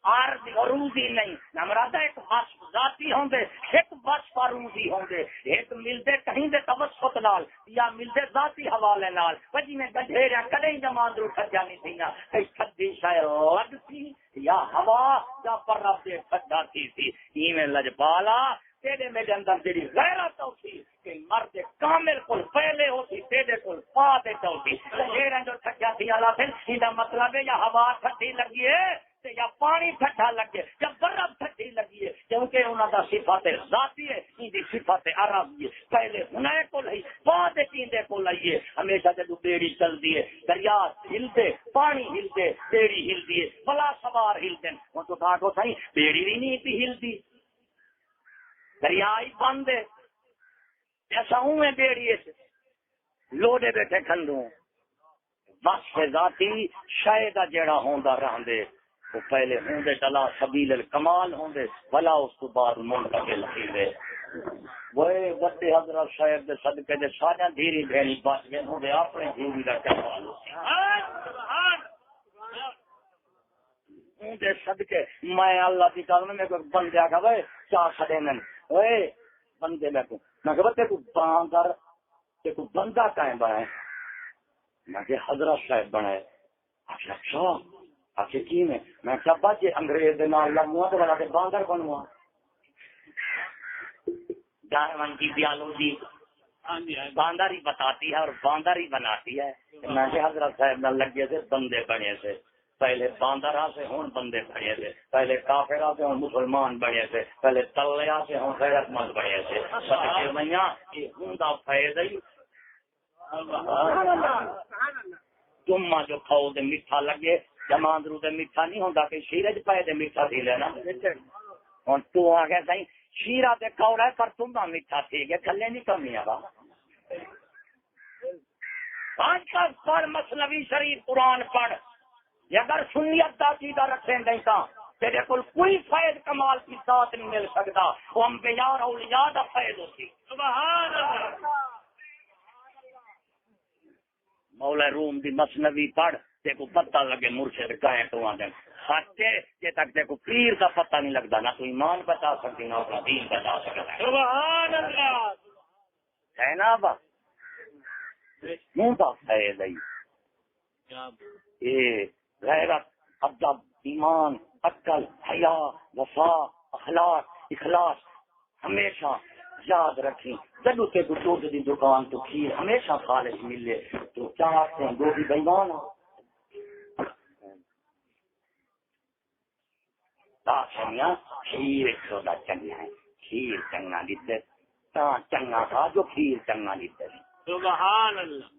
عارضی عروضی نہیں نمرادہ ایک بس ذاتی ہوندے ایک بس عروضی ہوندے ایک ملدے کہیں دے توسط نال یا ملدے ذاتی حوالے نال وجی میں گڈھیرا کدے جمان درو ٹھڈا نہیں تھینا کئی ٹھڈی شاید لگتی یا ہوا یا برف دے ٹھڈا تھی ایویں لجپالا تیرے میرے اندر تیری غیرت ہوتی کہ مرد کامل کل پہلے ہوتی تیرے کل بعد ہوتی گڈھیرا جو ٹھڈا تھی اللہ سے ایندا مطلب ہے یا ہوا ٹھڈی لگی ہے یا پانی ٹھڈا لگے یا برف ٹھڈی لگی ہے کیونکہ انہوں کا صفت ذاتی ہے ان کی صفت عربی ہے پہلے ہنے کو لئی بعد کیندے کو لئیے ہمیشہ جب بیڑی چلتی ہے دریا ہلتے پانی ہلتے بیڑی ہلتی ہے بلا سوار ہلتے ہیں تو کہا کو صحیح بیڑی بھی نہیں تھی ہلتی دریا ہی بند ہے ایسا ہوں میں بیڑی لوڈے بیٹھے کھندوں بس ذاتی شاید جڑا ہوندا رہندے وہ پہلے ہوندے چلا سبیل الکمال ہوندے بلا اس کو بعد منتقل ہوندے وہ بڑے حضرت صاحب دے صدقے دے سارا دھیری بھیڑی بچ گئے ہوندے اپنے دھیری دا کمال ہوندے صدقے میں اللہ دی قسم میں کوئی بندے آکھا وے چا کھڑے نن اوئے بندے میں کہ تے کو باندر تے کو بندہ کائیں بنائے میں کہ حضرت صاحب بنائے اچھا اچھا کی میں کیا بچے انگریز دے نال لگوا تو بڑا کے باندر بنوا ڈارون کی بیالوجی باندر ہی بتاتی ہے اور باندر ہی بناتی ہے میں کہ حضرت صاحب نہ لگے تھے بندے بنے تھے پہلے باندر سے ہوں بندے بنے تھے پہلے کافر سے ہوں مسلمان بنے تھے پہلے تلیا سے ہوں غیرت مند بنے تھے صدقے میاں یہ ہوں دا فائدہ ہی تم جو کھاؤ دے میٹھا لگے جمان درو دے میٹھا نہیں ہوندا کہ شیرج پائے دے میٹھا تھی لینا ہن تو آ گیا سائیں شیرہ دے کھاؤ ہے پر تم نہ میٹھا تھی گیا کھلے نہیں کمی آگا آج کا پر مصنوی شریف قرآن پڑھ اگر سنیت دا عقیدہ رکھیں نہیں تا تیرے کل کوئی فائد کمال کی ذات نہیں مل سکتا وہ انبیاء اور اولیاء دا فائد ہوتی سبحان اللہ مولا روم دی مصنوی پڑھ دیکھو پتہ لگے مرشد کہیں تو آدھیں خاتے جے تک دیکھو پیر کا پتہ نہیں لگتا نہ تو ایمان بتا سکتی نہ اپنا دین بتا سکتا سبحان اللہ ہے نا با منہ کا فائد ہے یہ غیرت ادب ایمان عقل حیا وفا اخلاق اخلاص ہمیشہ یاد رکھیں جب اسے گٹوٹ دی دکان تو کھیر ہمیشہ خالص ملے تو چاہتے ہیں گوبھی بیمان ہو کھیر ایک سودا چنگا ہے کھیر چنگا دیتے چنگا تھا جو کھیر چنگا دیتے سبحان اللہ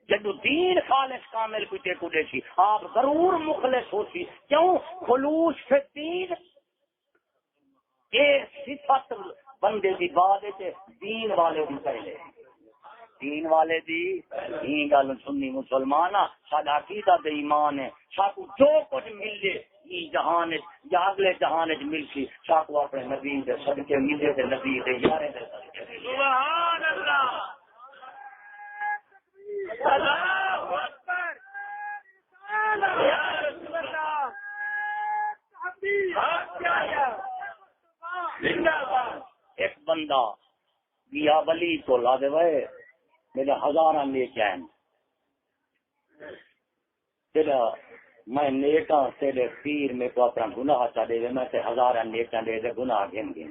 جدو دین خالص کامل کچھ کچھ سی آپ ضرور مخلص ہوتی کیوں خلوص سے دین یہ صفت بندے دی بعد دین والے دی پہلے دین والے دی یہ گل سنی مسلمان ساڈا عقیدہ تے ایمان ہے ساکو جو کچھ ملے یہ جہان یا اگلے جہان وچ ملسی ساکو اپنے نبی دے صدقے ملے تے نبی دے یارے دے صدقے سبحان اللہ اللہ اکبر یا رسول اللہ زندہ باد. ایک بندہ بیا بلی کو لا دے وے میرے ہزاراں نیکیاں ہیں تیرا میں نیکاں تیرے پیر میں کو اپنا گناہ چا دے میں تے ہزاراں نیکاں دے دے گناہ گن گن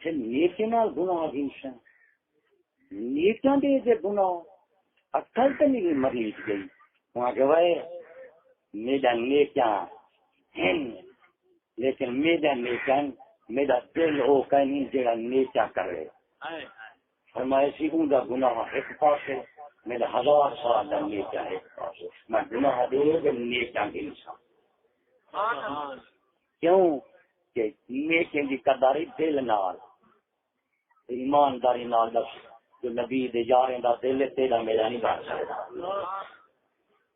پھر نیکے نال گناہ گن نیکاں دے دے گناہ اکل تے نہیں مریض گئی وہاں کہ وے میرا نیکاں ہیں لیکن میرا نیکاں میرا دل ہو کہیں جڑا نیچا کرے فرمایا سی ہوں دا گناہ ایک پاسے میرا 1000 سال دا نیچا ایک پاسے میں گناہ دے دے نیچا کے انسان کیوں کہ نیچے دی قداری دل نال ایمانداری نال دس جو نبی دے یاریں دا دل تیرا میرا نہیں بن سکتا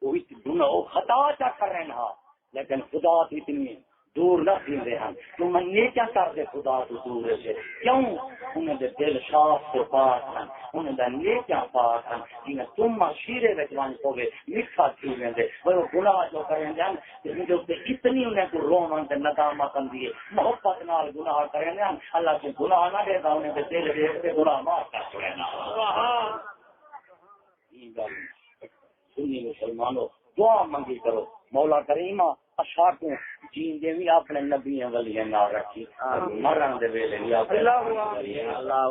وہ گناہ خطا چا کر رہے ہیں لیکن خدا کی اتنی دور نہ تھے ہم تو من نیکیاں کر دے خدا تو دور سے کیوں انہیں دے دل صاف سے پاک ہیں انہیں دے نیکیاں پاک ہیں انہیں تم مشیرے وچوان پوے لکھا تھی میں دے وہ گناہ جو کریں جان ان جو اتنی انہیں کو رومن دے ندامت دیے محبت نال گناہ کریں جان اللہ سے گناہ نہ دے گا انہیں دے دل دیکھ کے گناہ معاف کر چھوڑے نا سنی مسلمانوں دعا منگی کرو مولا کریمہ اشاکوں جین دے بھی اپنے نبیوں ولیاں نہ رکھی مرن دے ویلے بھی اللہ